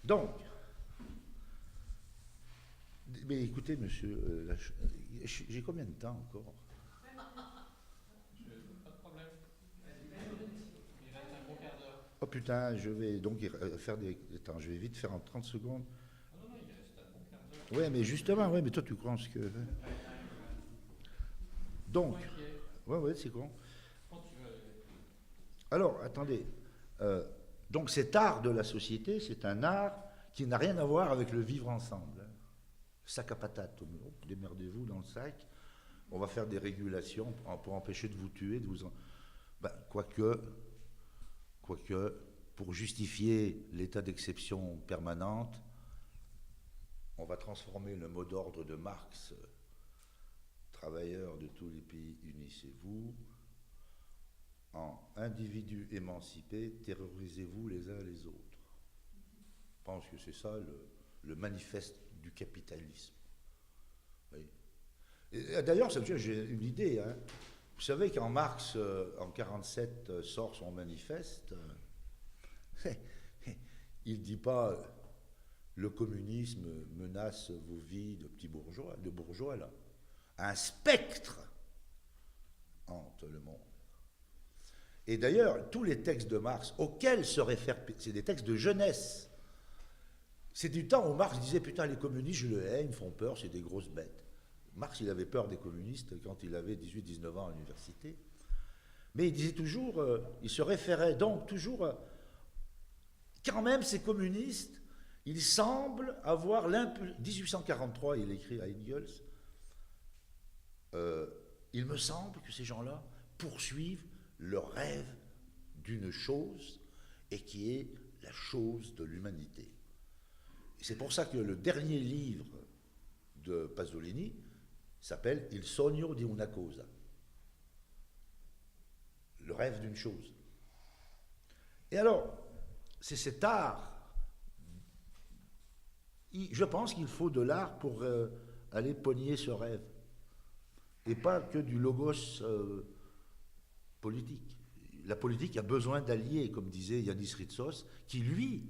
Donc, mais écoutez, monsieur, j'ai combien de temps encore? Pas de problème. Il reste un bon quart d'heure. Oh putain, je vais donc faire des... Attends, je vais vite faire en 30 secondes. Ah non, il reste un bon quart d'heure. Ouais, mais justement, ouais, mais toi tu crois ce que... Donc, ouais, c'est con. Alors, attendez. Donc cet art de la société, c'est un art qui n'a rien à voir avec le vivre ensemble. Sac à patates, démerdez-vous dans le sac. On va faire des régulations pour empêcher de vous tuer, de vous en... Ben, quoique, pour justifier l'état d'exception permanente, on va transformer le mot d'ordre de Marx, travailleurs de tous les pays, unissez-vous, en individus émancipés, terrorisez-vous les uns les autres. Je pense que c'est ça le manifeste du capitalisme. Oui. D'ailleurs, j'ai une idée. Hein. Vous savez quand Marx, en 1947, sort son manifeste, il ne dit pas le communisme menace vos vies de petits bourgeois, de bourgeois là. Un spectre hante le monde. Et d'ailleurs, tous les textes de Marx auxquels se réfère, c'est des textes de jeunesse. C'est du temps où Marx disait, putain, les communistes, je le hais, ils me font peur, c'est des grosses bêtes. Marx, il avait peur des communistes quand il avait 18-19 ans à l'université. Mais il disait toujours, il se référait donc toujours, quand même, ces communistes, ils semblent avoir 1843, il écrit à Engels, il me semble que ces gens-là poursuivent le rêve d'une chose et qui est la chose de l'humanité. C'est pour ça que le dernier livre de Pasolini s'appelle Il sogno di una cosa, le rêve d'une chose. Et alors, c'est cet art, je pense qu'il faut de l'art pour aller pogner ce rêve, et pas que du logos politique. La politique a besoin d'alliés, comme disait Yanis Ritsos, qui lui,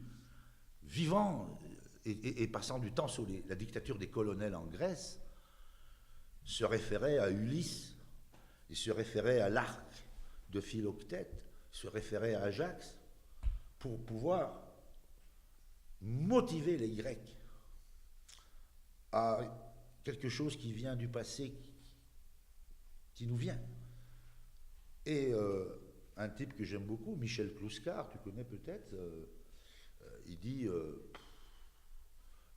vivant et passant du temps sous la dictature des colonels en Grèce, se référait à Ulysse, il se référait à l'arc de Philoctète, se référait à Ajax, pour pouvoir motiver les Grecs à quelque chose qui vient du passé, qui nous vient. Et un type que j'aime beaucoup, Michel Clouscar, tu connais peut-être, il dit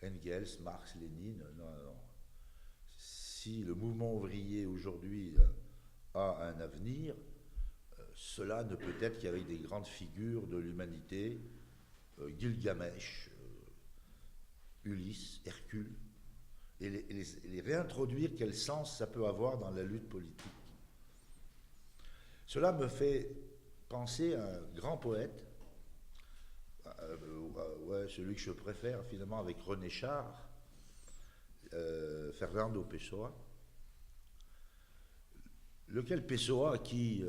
Engels, Marx, Lénine. Non, non. Si le mouvement ouvrier aujourd'hui a un avenir, cela ne peut être qu'avec des grandes figures de l'humanité, Gilgamesh, Ulysse, Hercule, et les réintroduire, quel sens ça peut avoir dans la lutte politique. Cela me fait penser à un grand poète, ouais, celui que je préfère finalement avec René Char, Fernando Pessoa, lequel Pessoa, qui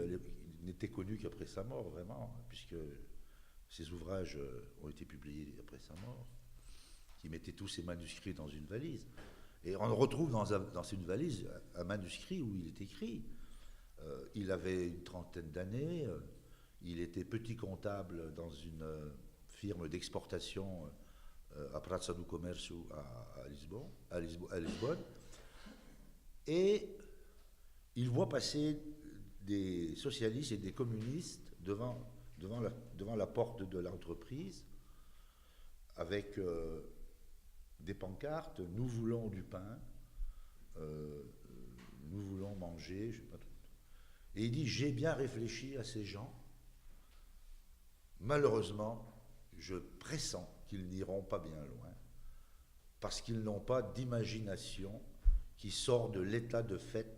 n'était connu qu'après sa mort, vraiment, puisque ses ouvrages ont été publiés après sa mort, qui mettait tous ses manuscrits dans une valise. Et on retrouve dans une valise un manuscrit où il est écrit. Il avait une trentaine d'années, il était petit comptable dans une firme d'exportation à Praça do Comércio à Lisbonne, et il voit passer des socialistes et des communistes devant la porte de l'entreprise avec des pancartes, nous voulons du pain, nous voulons manger, je sais pas tout. Et il dit, j'ai bien réfléchi à ces gens, malheureusement, je pressens qu'ils n'iront pas bien loin, parce qu'ils n'ont pas d'imagination qui sort de l'état de fait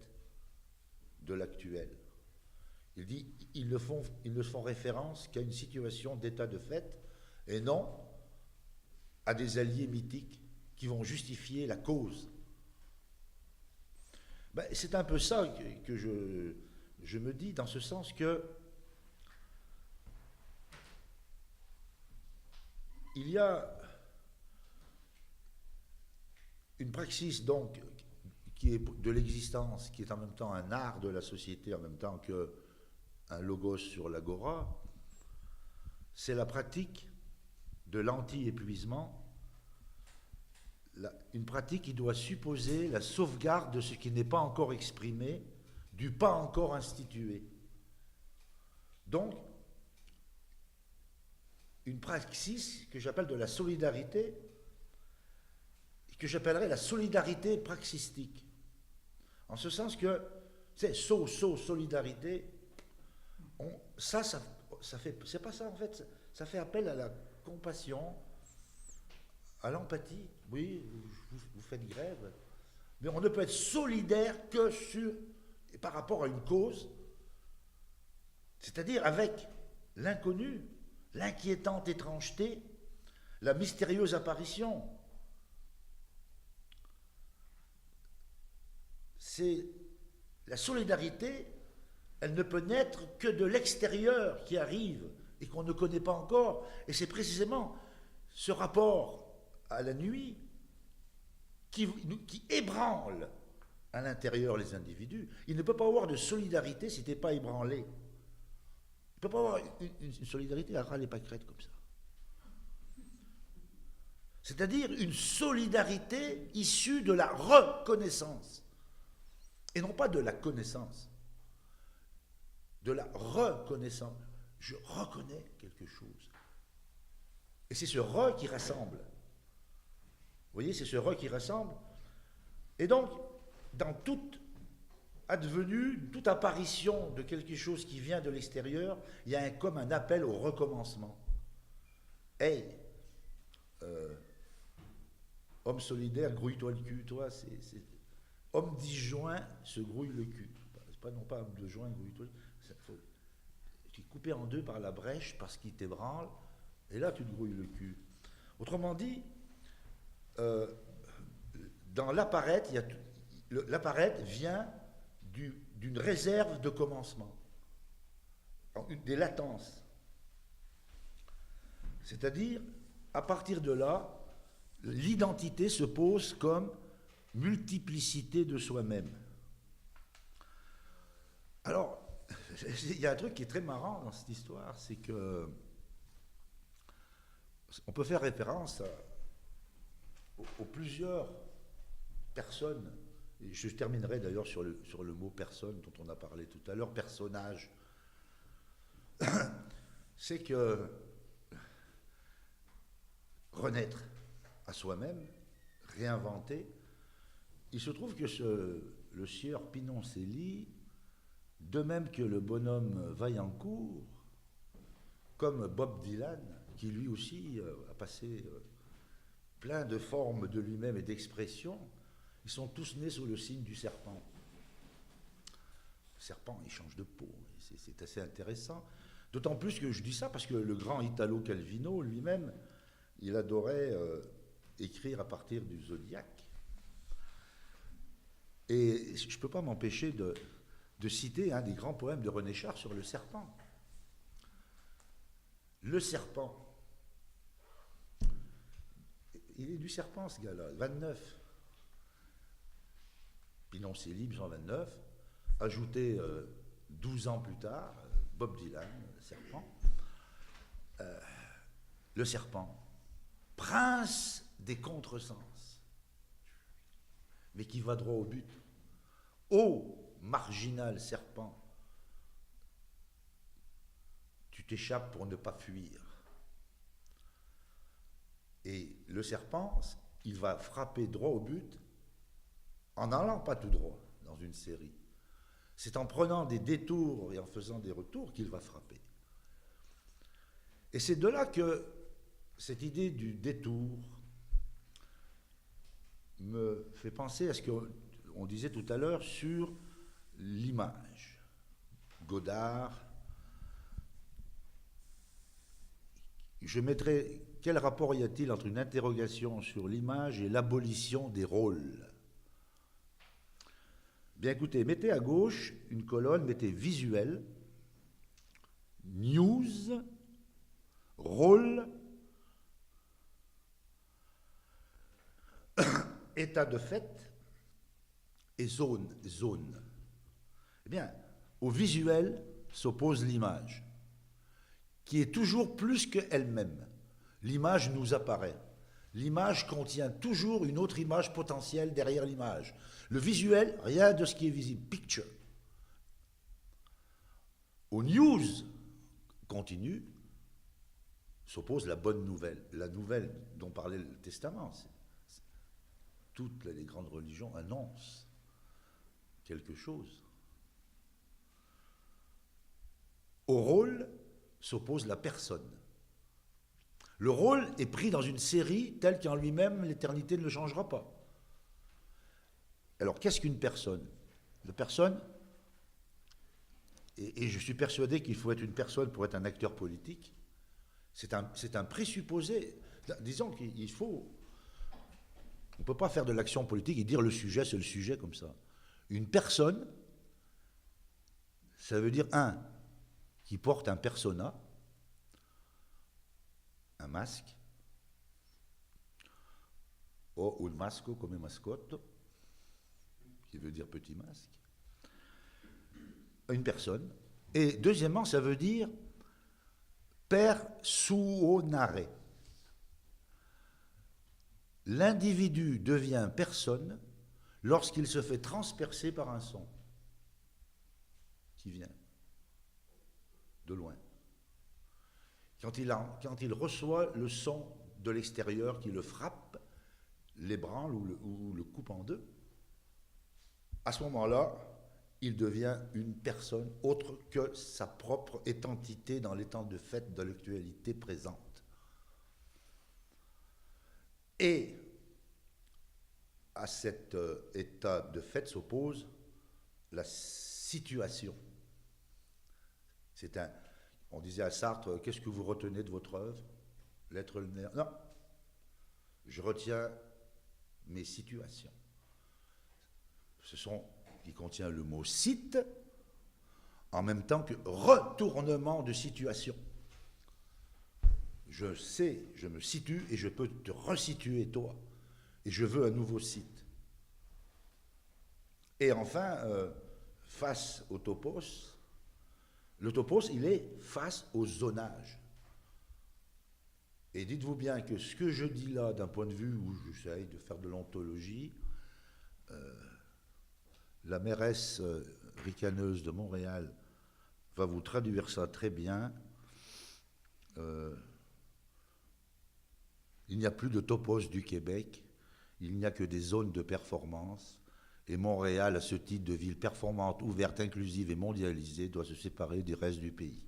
de l'actuel. Il dit, ils ne font référence qu'à une situation d'état de fait, et non à des alliés mythiques qui vont justifier la cause. Ben, c'est un peu ça que je me dis, dans ce sens que il y a une praxis donc qui est de l'existence, qui est en même temps un art de la société, en même temps qu'un logos sur l'agora, c'est la pratique de l'anti-épuisement, une pratique qui doit supposer la sauvegarde de ce qui n'est pas encore exprimé, du pas encore institué. Donc, une praxis que j'appelle de la solidarité, que j'appellerais la solidarité praxistique. En ce sens que, c'est solidarité, ça fait, c'est pas ça en fait, ça fait appel à la compassion, à l'empathie. Oui, vous faites grève, mais on ne peut être solidaire que par rapport à une cause, c'est-à-dire avec l'inconnu, l'inquiétante étrangeté, la mystérieuse apparition. C'est la solidarité, elle ne peut naître que de l'extérieur qui arrive et qu'on ne connaît pas encore. Et c'est précisément ce rapport à la nuit qui ébranle à l'intérieur les individus. Il ne peut pas avoir de solidarité si tu n'es pas ébranlé. Il ne peut pas avoir une solidarité à ras les pâquerettes comme ça. C'est-à-dire une solidarité issue de la reconnaissance. Et non pas de la connaissance. De la reconnaissance. Je reconnais quelque chose. Et c'est ce re qui rassemble. Vous voyez, c'est ce re qui rassemble. Et donc, dans toute advenue, toute apparition de quelque chose qui vient de l'extérieur, il y a comme un appel au recommencement. Hey, homme solidaire, grouille-toi le cul, toi, homme disjoint se grouille le cul. C'est pas non pas homme de joint, grouille-toi le cul. Tu es coupé en deux par la brèche parce qu'il t'ébranle, et là tu te grouilles le cul. Autrement dit, dans l'apparête, l'apparête vient d'une réserve de commencement, des latences. C'est-à-dire, à partir de là, l'identité se pose comme multiplicité de soi-même. Alors, il y a un truc qui est très marrant dans cette histoire, c'est que on peut faire référence aux plusieurs personnes, et je terminerai d'ailleurs sur le mot personne dont on a parlé tout à l'heure, personnage. C'est que renaître à soi-même, réinventé. Il se trouve que le sieur Pinoncelli, de même que le bonhomme Vaillancourt, comme Bob Dylan, qui lui aussi a passé plein de formes de lui-même et d'expressions, ils sont tous nés sous le signe du serpent. Le serpent, il change de peau, c'est assez intéressant. D'autant plus que je dis ça parce que le grand Italo Calvino, lui-même, il adorait écrire à partir du zodiaque. Et je ne peux pas m'empêcher de citer un des grands poèmes de René Char sur le serpent. Le serpent. Il est du serpent, ce gars-là, 29. Pinoncelli, 1929. Ajouté 12 ans plus tard, Bob Dylan, le serpent. Le serpent, prince des contresens, mais qui va droit au but. Ô marginal serpent, tu t'échappes pour ne pas fuir. Et le serpent, il va frapper droit au but en n'allant pas tout droit dans une série. C'est en prenant des détours et en faisant des retours qu'il va frapper. Et c'est de là que cette idée du détour me fait penser à ce qu'on disait tout à l'heure sur l'image. Godard. Je mettrais, quel rapport y a-t-il entre une interrogation sur l'image et l'abolition des rôles? Bien écoutez, mettez à gauche une colonne, mettez visuel, news, rôle, état de fait et zone. Eh bien, au visuel s'oppose l'image, qui est toujours plus qu'elle-même. L'image nous apparaît. L'image contient toujours une autre image potentielle derrière l'image. Le visuel, rien de ce qui est visible. Picture. Au news continu s'oppose la bonne nouvelle. La nouvelle dont parlait le Testament. Toutes les grandes religions annoncent quelque chose. Au rôle s'oppose la personne. Le rôle est pris dans une série telle qu'en lui-même l'éternité ne le changera pas. Alors qu'est-ce qu'une personne? La personne, et je suis persuadé qu'il faut être une personne pour être un acteur politique, c'est un présupposé. Disons qu'il faut... On ne peut pas faire de l'action politique et dire le sujet, c'est le sujet comme ça. Une personne, ça veut dire qui porte un persona, un masque, o un masco come mascotto, qui veut dire petit masque, une personne. Et deuxièmement, ça veut dire persuonare. L'individu devient personne lorsqu'il se fait transpercer par un son qui vient de loin. Quand il reçoit le son de l'extérieur qui le frappe, l'ébranle ou le coupe en deux, à ce moment-là, il devient une personne autre que sa propre identité dans l'état de fait de l'actualité présente. Et à cet état de fait s'oppose la situation. On disait à Sartre, qu'est-ce que vous retenez de votre œuvre? L'être, le nerf. Non, je retiens mes situations. Il contient le mot site, en même temps que retournement de situation. Je sais, je me situe et je peux te resituer toi. Et je veux un nouveau site. Et enfin, face au topos, le topos, il est face au zonage. Et dites-vous bien que ce que je dis là, d'un point de vue où j'essaye de faire de l'ontologie, la mairesse ricaneuse de Montréal va vous traduire ça très bien. Il n'y a plus de topos du Québec, il n'y a que des zones de performance. Et Montréal, à ce titre de ville performante, ouverte, inclusive et mondialisée, doit se séparer du reste du pays.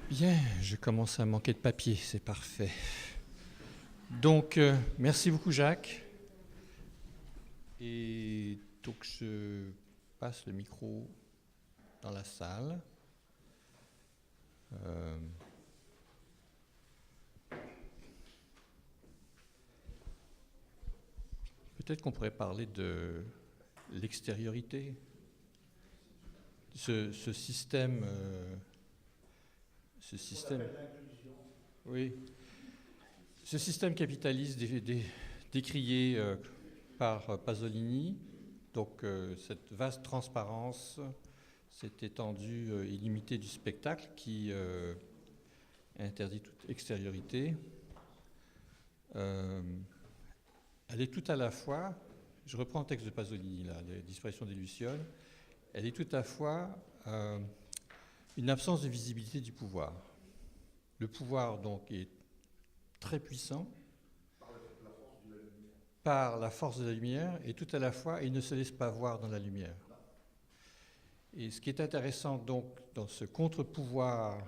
Bien, je commence à manquer de papier, c'est parfait. Donc, merci beaucoup Jacques. Et donc, je passe le micro dans la salle. Peut-être qu'on pourrait parler de l'extériorité, ce système... Oui. Ce système capitaliste décrié par Pasolini, donc cette vaste transparence, cette étendue illimitée du spectacle qui interdit toute extériorité, elle est tout à la fois, je reprends le texte de Pasolini, là, la disparition des Lucioles, elle est tout à la fois une absence de visibilité du pouvoir. Le pouvoir, donc, est très puissant par la force de la lumière, et tout à la fois, il ne se laisse pas voir dans la lumière. Et ce qui est intéressant, donc, dans ce contre-pouvoir,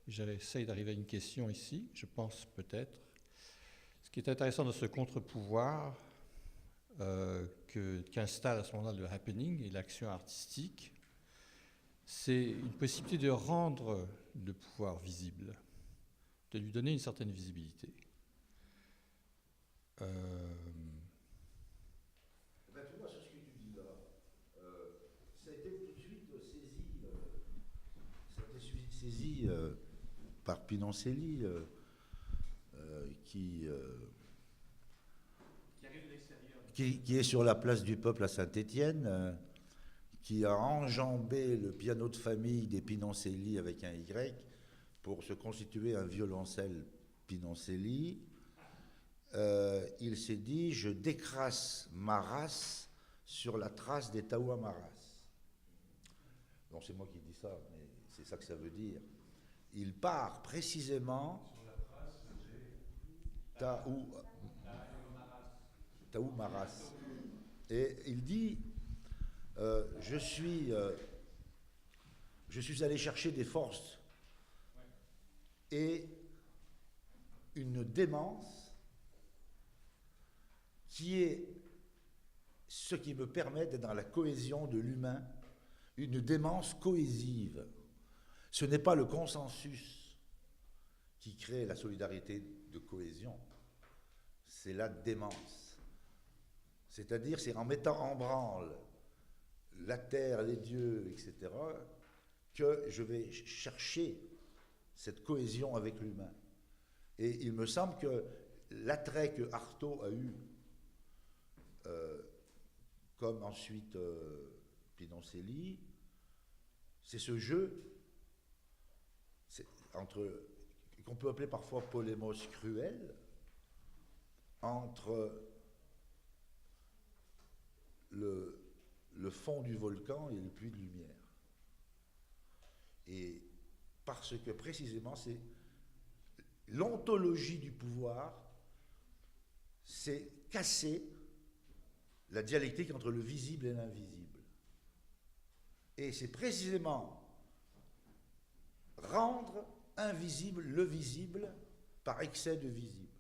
j'essaie d'arriver à une question ici, je pense peut-être, ce qui est intéressant dans ce contre-pouvoir qu'installe à ce moment-là le happening et l'action artistique, c'est une possibilité de rendre le pouvoir visible, de lui donner une certaine visibilité. Tu vois, sur ce que tu dis là, ça a été tout de suite saisi par Pinoncelli, qui est sur la place du Peuple à Saint-Étienne, qui a enjambé le piano de famille des Pinoncelli avec un Y pour se constituer un violoncelle Pinoncelli. Il s'est dit, je décrasse ma race sur la trace des Taouamaras. Bon, c'est moi qui dis ça, mais c'est ça que ça veut dire. Il part précisément Taoumaras. Et il dit, je suis allé chercher des forces et une démence qui est ce qui me permet d'être dans la cohésion de l'humain, une démence cohésive. Ce n'est pas le consensus qui crée la solidarité de cohésion, c'est la démence. C'est-à-dire, c'est en mettant en branle la terre, les dieux, etc., que je vais chercher cette cohésion avec l'humain. Et il me semble que l'attrait que Artaud a eu, comme ensuite Pinoncelli, c'est ce jeu qu'on peut appeler parfois polémos cruel, entre le fond du volcan et le puits de lumière. Et parce que précisément, c'est l'ontologie du pouvoir, c'est casser la dialectique entre le visible et l'invisible. Et c'est précisément rendre invisible le visible par excès de visible.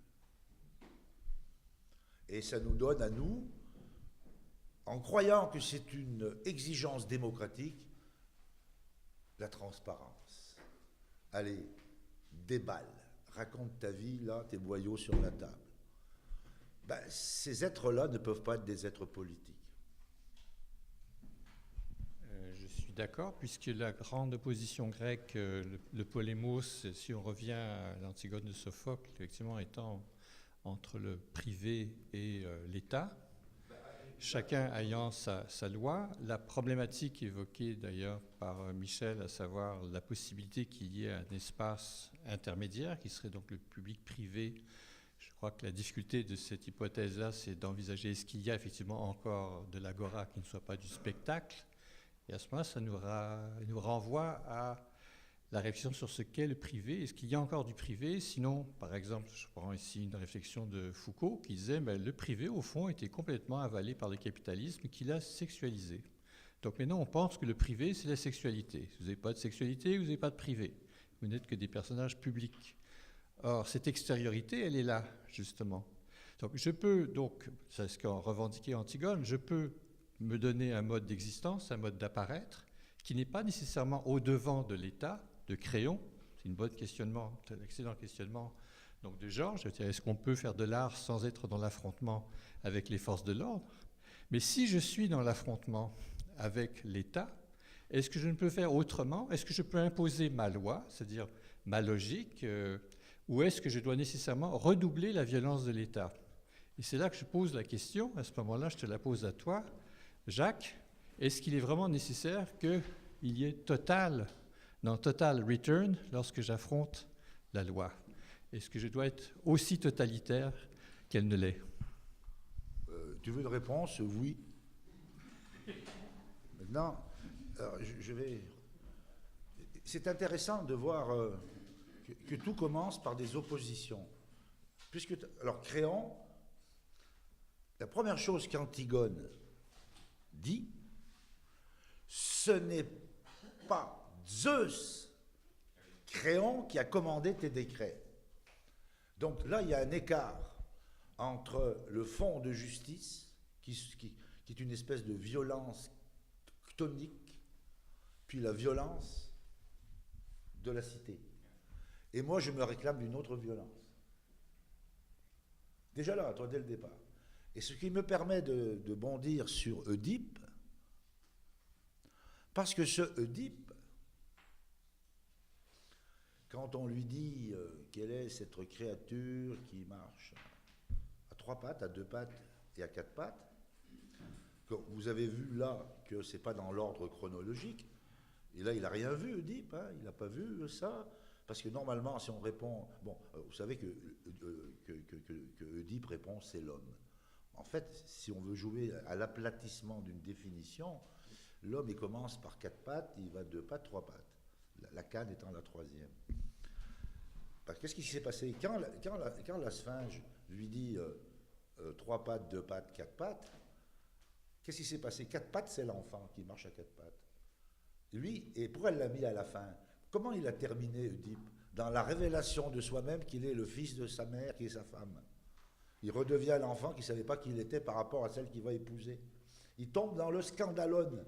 Et ça nous donne à nous, en croyant que c'est une exigence démocratique, la transparence. Allez, déballe, raconte ta vie, là, tes boyaux sur la table. Ben, ces êtres-là ne peuvent pas être des êtres politiques. Je suis d'accord, puisque la grande opposition grecque, le polémos, si on revient à l'Antigone de Sophocle, effectivement étant entre le privé et l'État, chacun ayant sa loi. La problématique évoquée d'ailleurs par Michel, à savoir la possibilité qu'il y ait un espace intermédiaire, qui serait donc le public privé, Je crois que la difficulté de cette hypothèse-là, c'est d'envisager est-ce qu'il y a effectivement encore de l'agora qui ne soit pas du spectacle. Et à ce moment-là, ça nous renvoie à la réflexion sur ce qu'est le privé. Est-ce qu'il y a encore du privé? Sinon, par exemple, je prends ici une réflexion de Foucault qui disait que le privé, au fond, était complètement avalé par le capitalisme qui l'a sexualisé. Donc maintenant, on pense que le privé, c'est la sexualité. Si vous n'avez pas de sexualité, vous n'avez pas de privé. Vous n'êtes que des personnages publics. Or, cette extériorité, elle est là, justement. Donc, c'est ce qu'a revendiqué Antigone, je peux me donner un mode d'existence, un mode d'apparaître, qui n'est pas nécessairement au-devant de l'État, de Créon. C'est une bonne questionnement, un excellent questionnement donc, de Georges. Est-ce qu'on peut faire de l'art sans être dans l'affrontement avec les forces de l'ordre? Mais si je suis dans l'affrontement avec l'État, est-ce que je ne peux faire autrement? Est-ce que je peux imposer ma loi, c'est-à-dire ma logique, ou est-ce que je dois nécessairement redoubler la violence de l'État? Et c'est là que je pose la question, à ce moment-là, je te la pose à toi, Jacques, est-ce qu'il est vraiment nécessaire qu'il y ait total return lorsque j'affronte la loi? Est-ce que je dois être aussi totalitaire qu'elle ne l'est? Tu veux une réponse? Oui. Maintenant, je vais... C'est intéressant de voir que tout commence par des oppositions. Alors, Créon, la première chose qu'Antigone dit, ce n'est pas Zeus, Créon, qui a commandé tes décrets. Donc là, il y a un écart entre le fond de justice, qui est une espèce de violence tonique, puis la violence de la cité. Et moi, je me réclame d'une autre violence. Déjà là, toi, dès le départ. Et ce qui me permet de bondir sur Oedipe, parce que ce Oedipe, quand on lui dit quelle est cette créature qui marche à 3 pattes, à 2 pattes et à 4 pattes, vous avez vu là que ce n'est pas dans l'ordre chronologique, et là il n'a rien vu Oedipe, hein, il n'a pas vu ça, parce que normalement si on répond, bon, vous savez que Oedipe répond c'est l'homme. En fait, si on veut jouer à l'aplatissement d'une définition, l'homme il commence par 4 pattes, il va 2 pattes, 3 pattes. La canne étant la 3e. Qu'est-ce qui s'est passé quand la sphinge lui dit 3 pattes, 2 pattes, 4 pattes, qu'est-ce qui s'est passé? 4 pattes, c'est l'enfant qui marche à 4 pattes. Lui, et pourquoi elle l'a mis à la fin? Comment il a terminé, Oedipe? Dans la révélation de soi-même qu'il est le fils de sa mère, qui est sa femme. Il redevient l'enfant qui ne savait pas qui il était par rapport à celle qu'il va épouser. Il tombe dans le scandalone.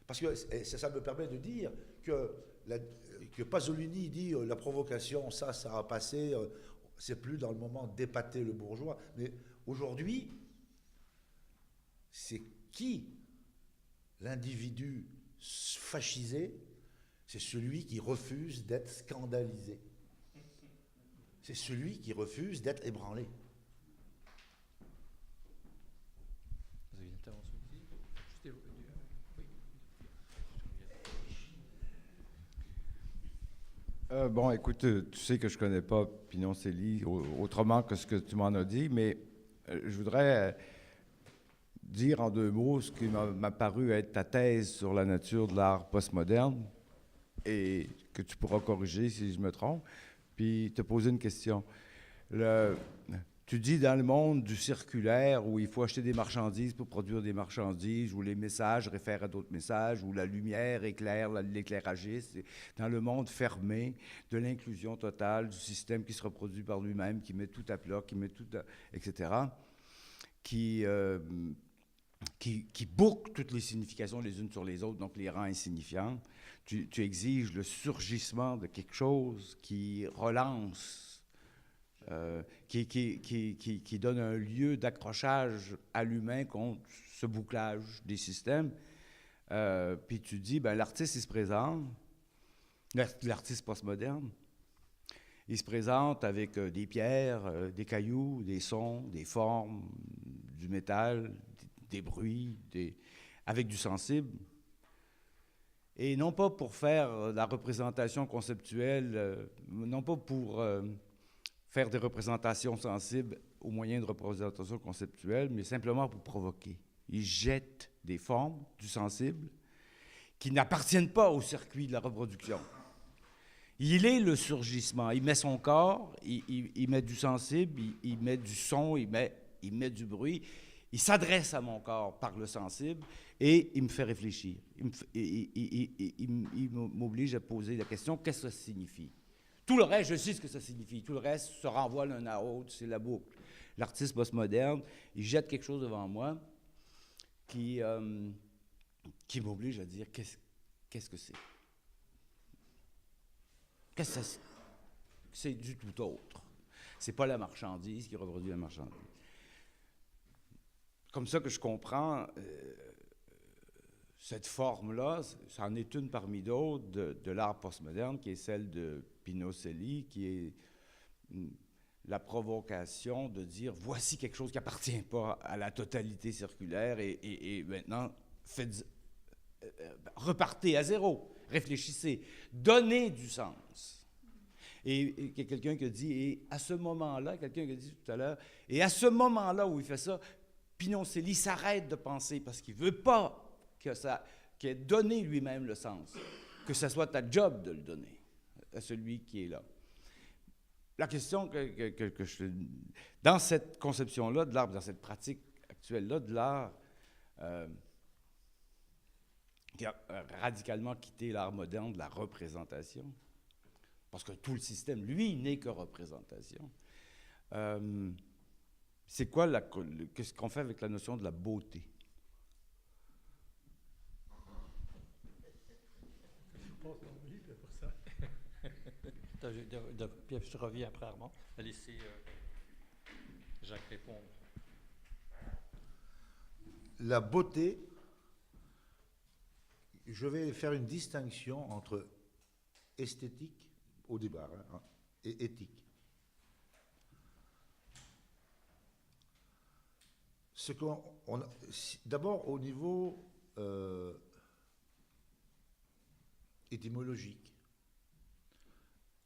Parce que ça me permet de dire que Pasolini dit la provocation, ça a passé, c'est plus dans le moment d'épater le bourgeois. Mais aujourd'hui, c'est qui l'individu fascisé? C'est celui qui refuse d'être scandalisé. C'est celui qui refuse d'être ébranlé. Vous avez une intervention ici? Bon, écoute, tu sais que je ne connais pas Pinoncelli autrement que ce que tu m'en as dit, mais je voudrais dire en 2 mots ce qui m'a paru être ta thèse sur la nature de l'art postmoderne et que tu pourras corriger si je me trompe, puis te poser une question. Tu dis dans le monde du circulaire où il faut acheter des marchandises pour produire des marchandises, où les messages réfèrent à d'autres messages, où la lumière éclaire l'éclairagiste, dans le monde fermé de l'inclusion totale, du système qui se reproduit par lui-même, qui met tout à plat, etc., qui boucle toutes les significations les unes sur les autres, donc les rend insignifiantes. Tu exiges le surgissement de quelque chose qui relance, qui donne un lieu d'accrochage à l'humain contre ce bouclage des systèmes. Puis tu dis, l'artiste, il se présente, l'artiste postmoderne, il se présente avec des pierres, des cailloux, des sons, des formes, du métal, des bruits, avec du sensible. Et non pas pour faire la représentation conceptuelle, non pas pour faire des représentations sensibles au moyen de représentations conceptuelles, mais simplement pour provoquer. Il jette des formes du sensible qui n'appartiennent pas au circuit de la reproduction. Il est le surgissement. Il met son corps, il met du sensible, il met du son, il met du bruit. Il s'adresse à mon corps par le sensible et il me fait réfléchir. Il m'oblige à poser la question, qu'est-ce que ça signifie? Tout le reste, je sais ce que ça signifie. Tout le reste se renvoie l'un à l'autre, c'est la boucle. L'artiste postmoderne, il jette quelque chose devant moi qui m'oblige à dire, qu'est-ce que c'est? Qu'est-ce que c'est? C'est du tout autre. C'est pas la marchandise qui reproduit la marchandise. Comme ça que je comprends cette forme-là, ça en est une parmi d'autres de l'art postmoderne, qui est celle de Pino-Celli, qui est la provocation de dire voici quelque chose qui n'appartient pas à la totalité circulaire et maintenant repartez à zéro, réfléchissez, donnez du sens. Et quelqu'un qui a dit, et à ce moment-là, quelqu'un qui a dit tout à l'heure, et à ce moment-là où il fait ça, Pino-Celli s'arrête de penser parce qu'il ne veut pas qu'il ait donné lui-même le sens, que ce soit ta job de le donner à celui qui est là. La question dans cette conception-là de l'art, dans cette pratique actuelle-là de l'art, qui a radicalement quitté l'art moderne de la représentation, parce que tout le système, lui, n'est que représentation. C'est quoi qu'est-ce qu'on fait avec la notion de la beauté? Je reviens après Armand. On va laisser Jacques répondre. La beauté, je vais faire une distinction entre esthétique, au départ, et éthique. D'abord, au niveau étymologique,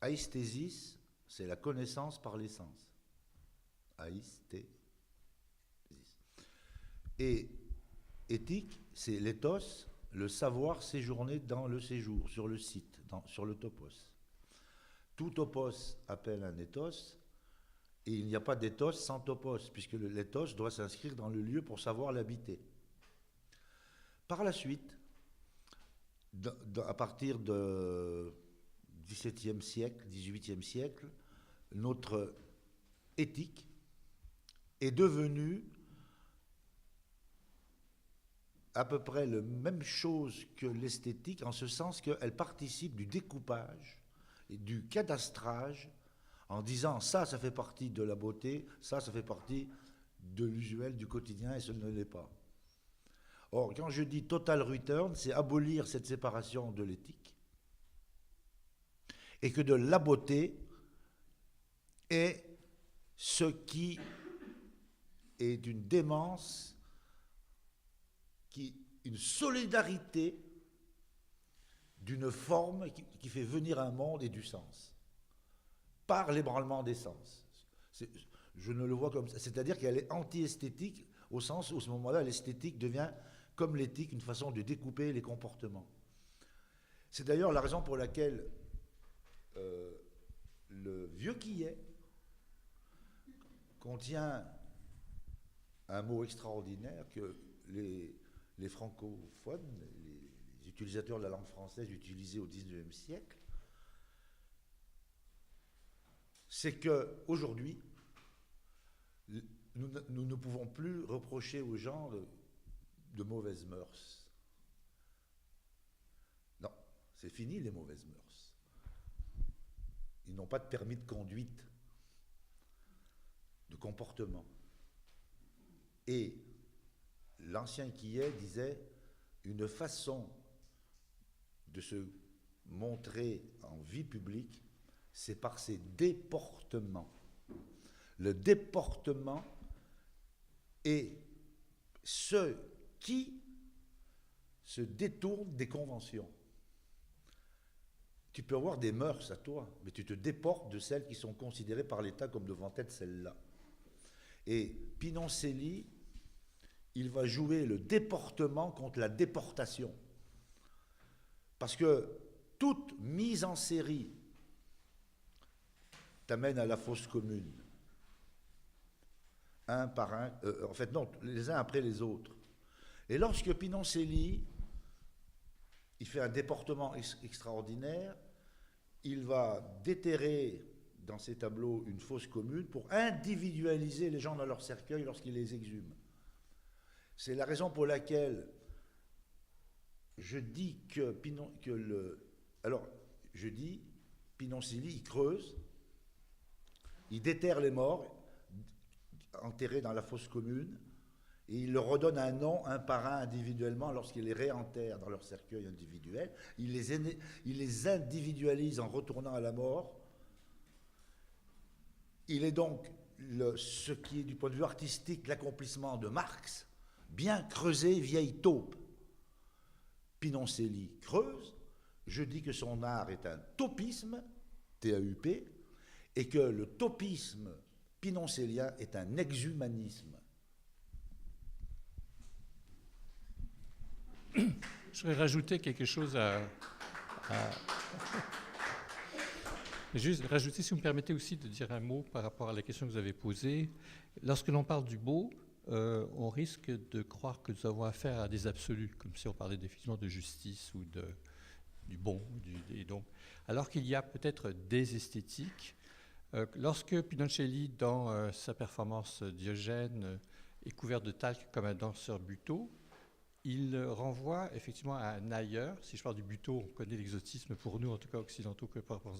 aesthesis, c'est la connaissance par les sens. Aesthesis. Et éthique, c'est l'éthos, le savoir séjourner dans le séjour, sur le site, sur le topos. Tout topos appelle un éthos, et il n'y a pas d'éthos sans topos, puisque l'éthos doit s'inscrire dans le lieu pour savoir l'habiter. Par la suite, à partir du XVIIe siècle, XVIIIe siècle, notre éthique est devenue à peu près la même chose que l'esthétique, en ce sens qu'elle participe du découpage et du cadastrage, en disant ça fait partie de la beauté, ça fait partie de l'usuel, du quotidien, et ce ne l'est pas. Or, quand je dis total return, c'est abolir cette séparation de l'éthique, et que de la beauté est ce qui est une démence, une solidarité d'une forme qui fait venir un monde et du sens, par l'ébranlement des sens. Je ne le vois comme ça. C'est-à-dire qu'elle est anti-esthétique, au sens où, à ce moment-là, l'esthétique devient, comme l'éthique, une façon de découper les comportements. C'est d'ailleurs la raison pour laquelle le vieux Quillet contient un mot extraordinaire que les francophones, les utilisateurs de la langue française utilisaient au XIXe siècle, c'est qu'aujourd'hui, nous ne pouvons plus reprocher aux gens de mauvaises mœurs. Non, c'est fini les mauvaises mœurs. Ils n'ont pas de permis de conduite, de comportement. Et l'ancien Quillet disait une façon de se montrer en vie publique, c'est par ses déportements. Le déportement est ce qui se détourne des conventions. Tu peux avoir des mœurs à toi, mais tu te déportes de celles qui sont considérées par l'État comme devant être celles-là. Et Pinoncelli, il va jouer le déportement contre la déportation. Parce que toute mise en série t'amène à la fosse commune. Un par un, en fait non, les uns après les autres. Et lorsque Pinoncelli, il fait un déportement extraordinaire, il va déterrer dans ses tableaux une fosse commune pour individualiser les gens dans leur cercueil lorsqu'il les exhume. C'est la raison pour laquelle je dis Pinoncelli, il creuse, il déterre les morts enterrés dans la fosse commune, et il leur redonne un nom un par un individuellement lorsqu'il les réenterre dans leur cercueil individuel. Il les individualise en retournant à la mort. Il est donc ce qui est du point de vue artistique l'accomplissement de Marx, bien creusé, vieille taupe. Pinoncelli creuse, je dis que son art est un taupisme, T-A-U-P, et que le taupisme pinoncellien est un exhumanisme. Je voudrais rajouter quelque chose Juste rajouter, si vous me permettez aussi de dire un mot par rapport à la question que vous avez posée. Lorsque l'on parle du beau, on risque de croire que nous avons affaire à des absolus, comme si on parlait définitivement de justice ou du bon. Et donc, alors qu'il y a peut-être des esthétiques. Lorsque Pinoncelli, dans sa performance Diogène, est couvert de talc comme un danseur buto, il renvoie effectivement à un ailleurs. Si je parle du buto, on connaît l'exotisme pour nous, en tout cas occidentaux, que par rapport à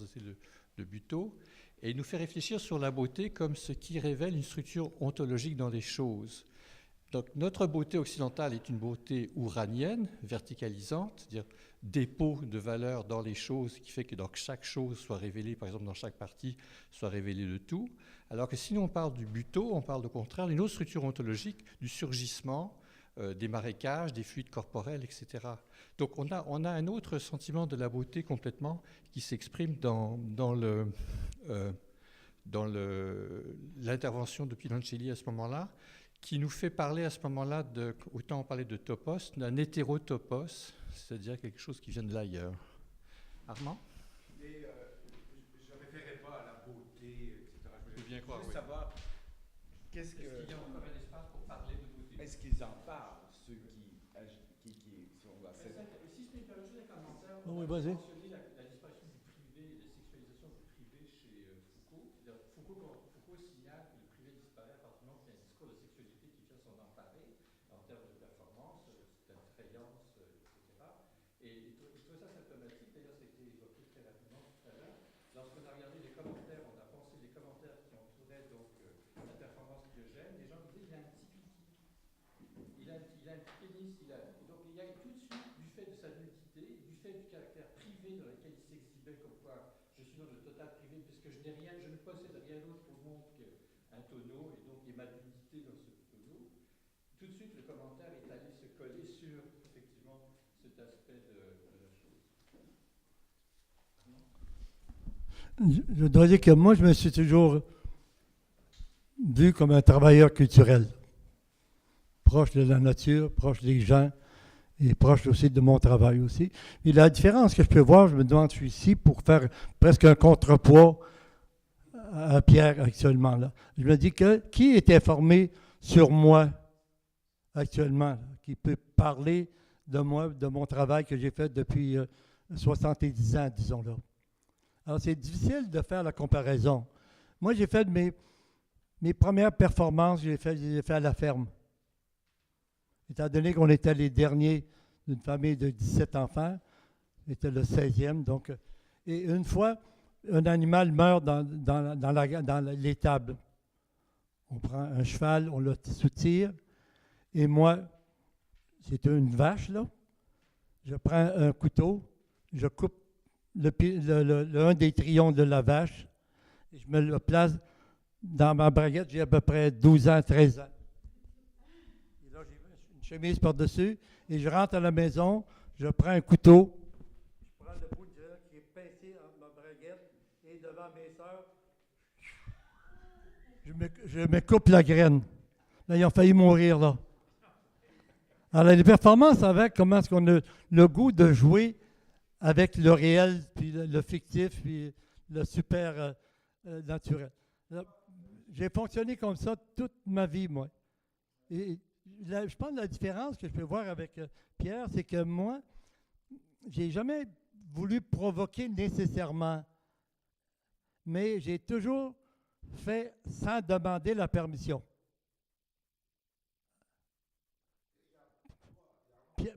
le buto. Et il nous fait réfléchir sur la beauté comme ce qui révèle une structure ontologique dans les choses. Donc notre beauté occidentale est une beauté ouranienne, verticalisante, c'est-à-dire dépôt de valeur dans les choses, qui fait que dans chaque chose soit révélé, par exemple dans chaque partie, soit révélé le tout. Alors que si on parle du buto, on parle au contraire d'une autre structure ontologique, du surgissement, des marécages, des fluides corporels, etc. Donc on a un autre sentiment de la beauté complètement qui s'exprime dans l'intervention de Pinoncelli à ce moment-là, qui nous fait parler à ce moment-là, autant on parlait de topos, d'un hétérotopos, c'est-à-dire quelque chose qui vient de l'ailleurs. Armand ? Je ne référais pas à la beauté, etc. Je veux bien croire, juste oui. savoir Est-ce qu'il y a encore un espace pour parler de beauté ? Est-ce qu'ils en parlent, ceux qui sont dans cette... Si je peux me permettre juste un commentaire, Oui, vas-y. mentionné la disparition du privé, la sexualisation du privé chez Foucault. Foucault signale que le privé disparaît à partir du moment où il y a un discours de sexualité qui vient s'en emparer en termes de performance, d'attrayance, etc. Et je trouve ça symptomatique, d'ailleurs ça a été évoqué très rapidement tout à l'heure. Lorsqu'on a regardé les commentaires, on a pensé les commentaires qui entouraient donc la performance Diogène, les gens disaient il a un petit piqué. Il a un petit pénis, donc il y a tout de suite, du fait de sa nudité, du fait du caractère privé dans lequel il s'exhibait, comme quoi je suis dans le total privé, puisque je ne possède rien d'autre au monde qu'un tonneau, et donc il y a ma nudité dans ce tonneau. Tout de suite, le commentaire est allé se coller sur, effectivement, cet aspect de la chose. Je dois dire que moi, je me suis toujours vu comme un travailleur culturel, proche de la nature, proche des gens et proche aussi de mon travail aussi. Et la différence que je peux voir, je me demande, je suis ici pour faire presque un contrepoids à Pierre actuellement. Là. Je me dis que qui est informé sur moi actuellement, qui peut parler de moi, de mon travail que j'ai fait depuis 70 ans, disons-le. Alors, c'est difficile de faire la comparaison. Moi, j'ai fait mes premières performances, j'ai fait à la ferme. Étant donné qu'on était les derniers d'une famille de 17 enfants, c'était le 16e. Donc, et une fois, un animal meurt dans l'étable. On prend un cheval, on le soutire, et moi, c'est une vache, là. Je prends un couteau, je coupe un des trions de la vache, et je me le place dans ma braguette. J'ai à peu près 12 ans, 13 ans. Et là, j'ai une chemise par-dessus, et je rentre à la maison, je prends un couteau, je prends le bout qui est pincé je me coupe la graine. Là, ils ont failli mourir, là. Alors, les performances avec comment est-ce qu'on a le goût de jouer avec le réel, puis le fictif, puis le super naturel. Là, j'ai fonctionné comme ça toute ma vie, moi. Et je pense que la différence que je peux voir avec Pierre, c'est que moi, j'ai jamais voulu provoquer nécessairement, mais j'ai toujours fait sans demander la permission.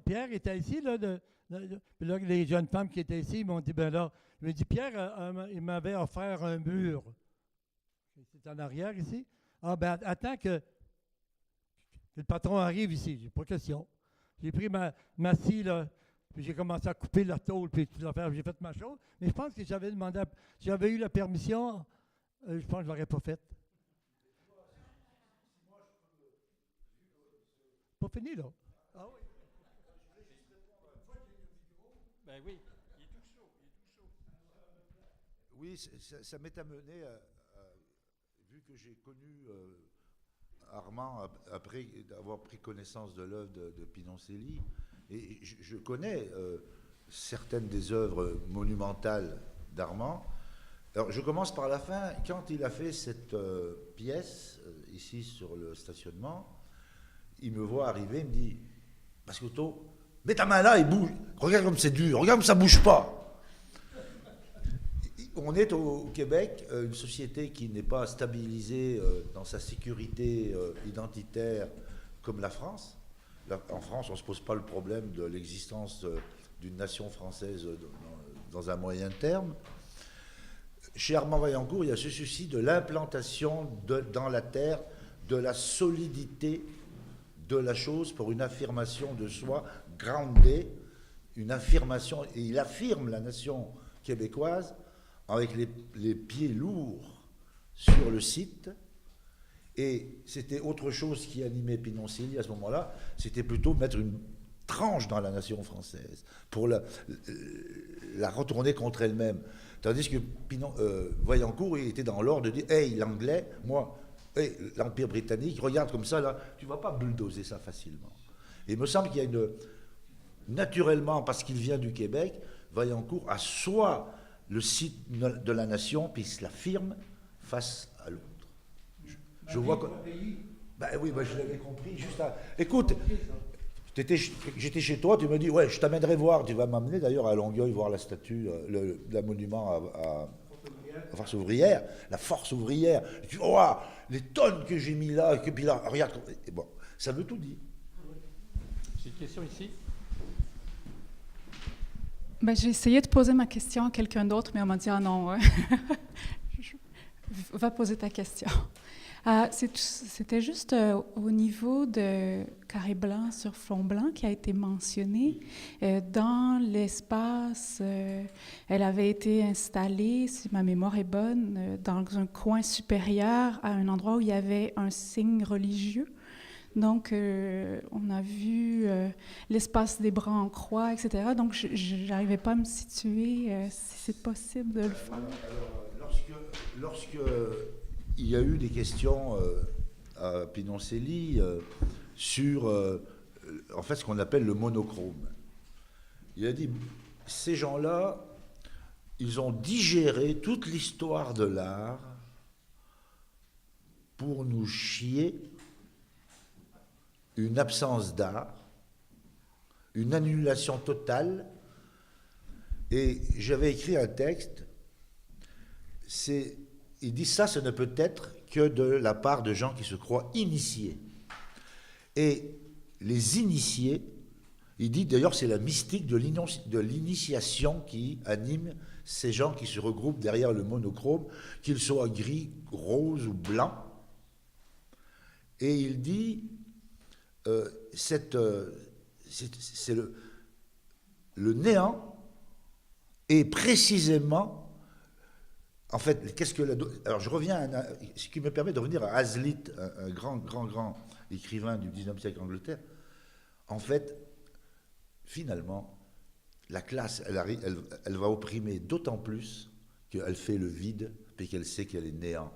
Pierre était ici, là, puis là, les jeunes femmes qui étaient ici m'ont dit, ben là, je me dis, Pierre, il m'avait offert un mur. C'est en arrière ici. Ah, ben attends que le patron arrive ici, j'ai pas question. J'ai pris ma scie, là, puis j'ai commencé à couper la tôle, puis tout l'affaire, j'ai fait ma chose. Mais je pense que j'avais demandé, si j'avais eu la permission, je pense que je l'aurais pas faite. Pas fini, là. Ah oui. Ben oui, il est tout chaud, il est tout chaud. Oui, ça m'est amené, vu que j'ai connu Armand après avoir pris connaissance de l'œuvre de Pinoncelli, et je connais certaines des œuvres monumentales d'Armand. Alors je commence par la fin. Quand il a fait cette pièce, ici sur le stationnement, il me voit arriver, il me dit « Pascotto, mets ta main là et bouge. Regarde comme c'est dur, regarde comme ça bouge pas. » On est au Québec, une société qui n'est pas stabilisée dans sa sécurité identitaire comme la France. En France, on ne se pose pas le problème de l'existence d'une nation française dans un moyen terme. Chez Armand Vaillancourt, il y a ce souci de l'implantation dans la terre de la solidité de la chose pour une affirmation de soi, groundée, une affirmation, et il affirme la nation québécoise avec les pieds lourds sur le site. Et c'était autre chose qui animait Pinoncelli à ce moment-là, c'était plutôt mettre une tranche dans la nation française pour la retourner contre elle-même. Tandis que Vaillancourt, il était dans l'ordre de dire « Hey, l'anglais, moi, hey, l'Empire britannique, regarde comme ça, là, tu ne vas pas bulldozer ça facilement. » Et il me semble qu'il y a naturellement, parce qu'il vient du Québec, Vaillancourt assoit le site de la nation, puis il se l'affirme face à l'autre. Je vois que... Ben oui, ben je l'avais compris. Écoute, j'étais chez toi, tu me dis, ouais, je t'amènerai voir, tu vas m'amener d'ailleurs à Longueuil voir la statue, le monument à Force ouvrière, la Force ouvrière. Et tu vois, les tonnes que j'ai mis là, et puis là, regarde, et bon, ça veut tout dire. J'ai une question ici. Ben, j'ai essayé de poser ma question à quelqu'un d'autre, mais on m'a dit « Ah non, va poser ta question. » C'était juste au niveau de carré blanc sur fond blanc qui a été mentionné. Dans l'espace, elle avait été installée, si ma mémoire est bonne, dans un coin supérieur à un endroit où il y avait un signe religieux. Donc, on a vu l'espace des bras en croix, etc. Donc, je n'arrivais pas à me situer si c'est possible de le faire. Alors, lorsque il y a eu des questions à Pinoncelli sur, en fait, ce qu'on appelle le monochrome, il a dit, ces gens-là, ils ont digéré toute l'histoire de l'art pour nous chier une absence d'art, une annulation totale. Et j'avais écrit un texte, il dit ça, ce ne peut être que de la part de gens qui se croient initiés. Et les initiés, il dit d'ailleurs c'est la mystique de l'initiation qui anime ces gens qui se regroupent derrière le monochrome, qu'ils soient gris, rose ou blanc. Et il dit... c'est le néant est précisément, en fait, qu'est-ce que alors je reviens ce qui me permet de revenir à Hazlitt, un grand écrivain du 19e siècle d'Angleterre. En fait, finalement, la classe, elle va opprimer d'autant plus qu'elle fait le vide et qu'elle sait qu'elle est néant.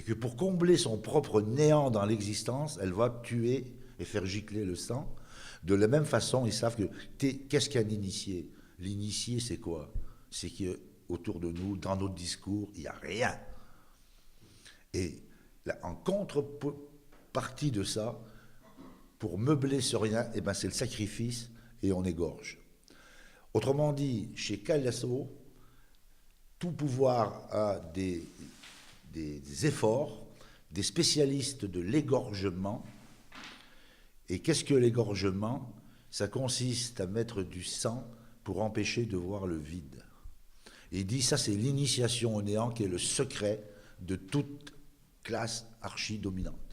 et que pour combler son propre néant dans l'existence, elle va tuer et faire gicler le sang. De la même façon, ils savent que qu'est-ce qu'un initié? L'initié, c'est quoi? C'est qu'autour de nous, dans notre discours, il n'y a rien. Et là, en contrepartie de ça, pour meubler ce rien, eh ben, c'est le sacrifice et on égorge. Autrement dit, chez Caillasso, tout pouvoir a des efforts, des spécialistes de l'égorgement. Et qu'est-ce que l'égorgement? Ça consiste à mettre du sang pour empêcher de voir le vide. Et il dit, ça c'est l'initiation au néant qui est le secret de toute classe archi-dominante.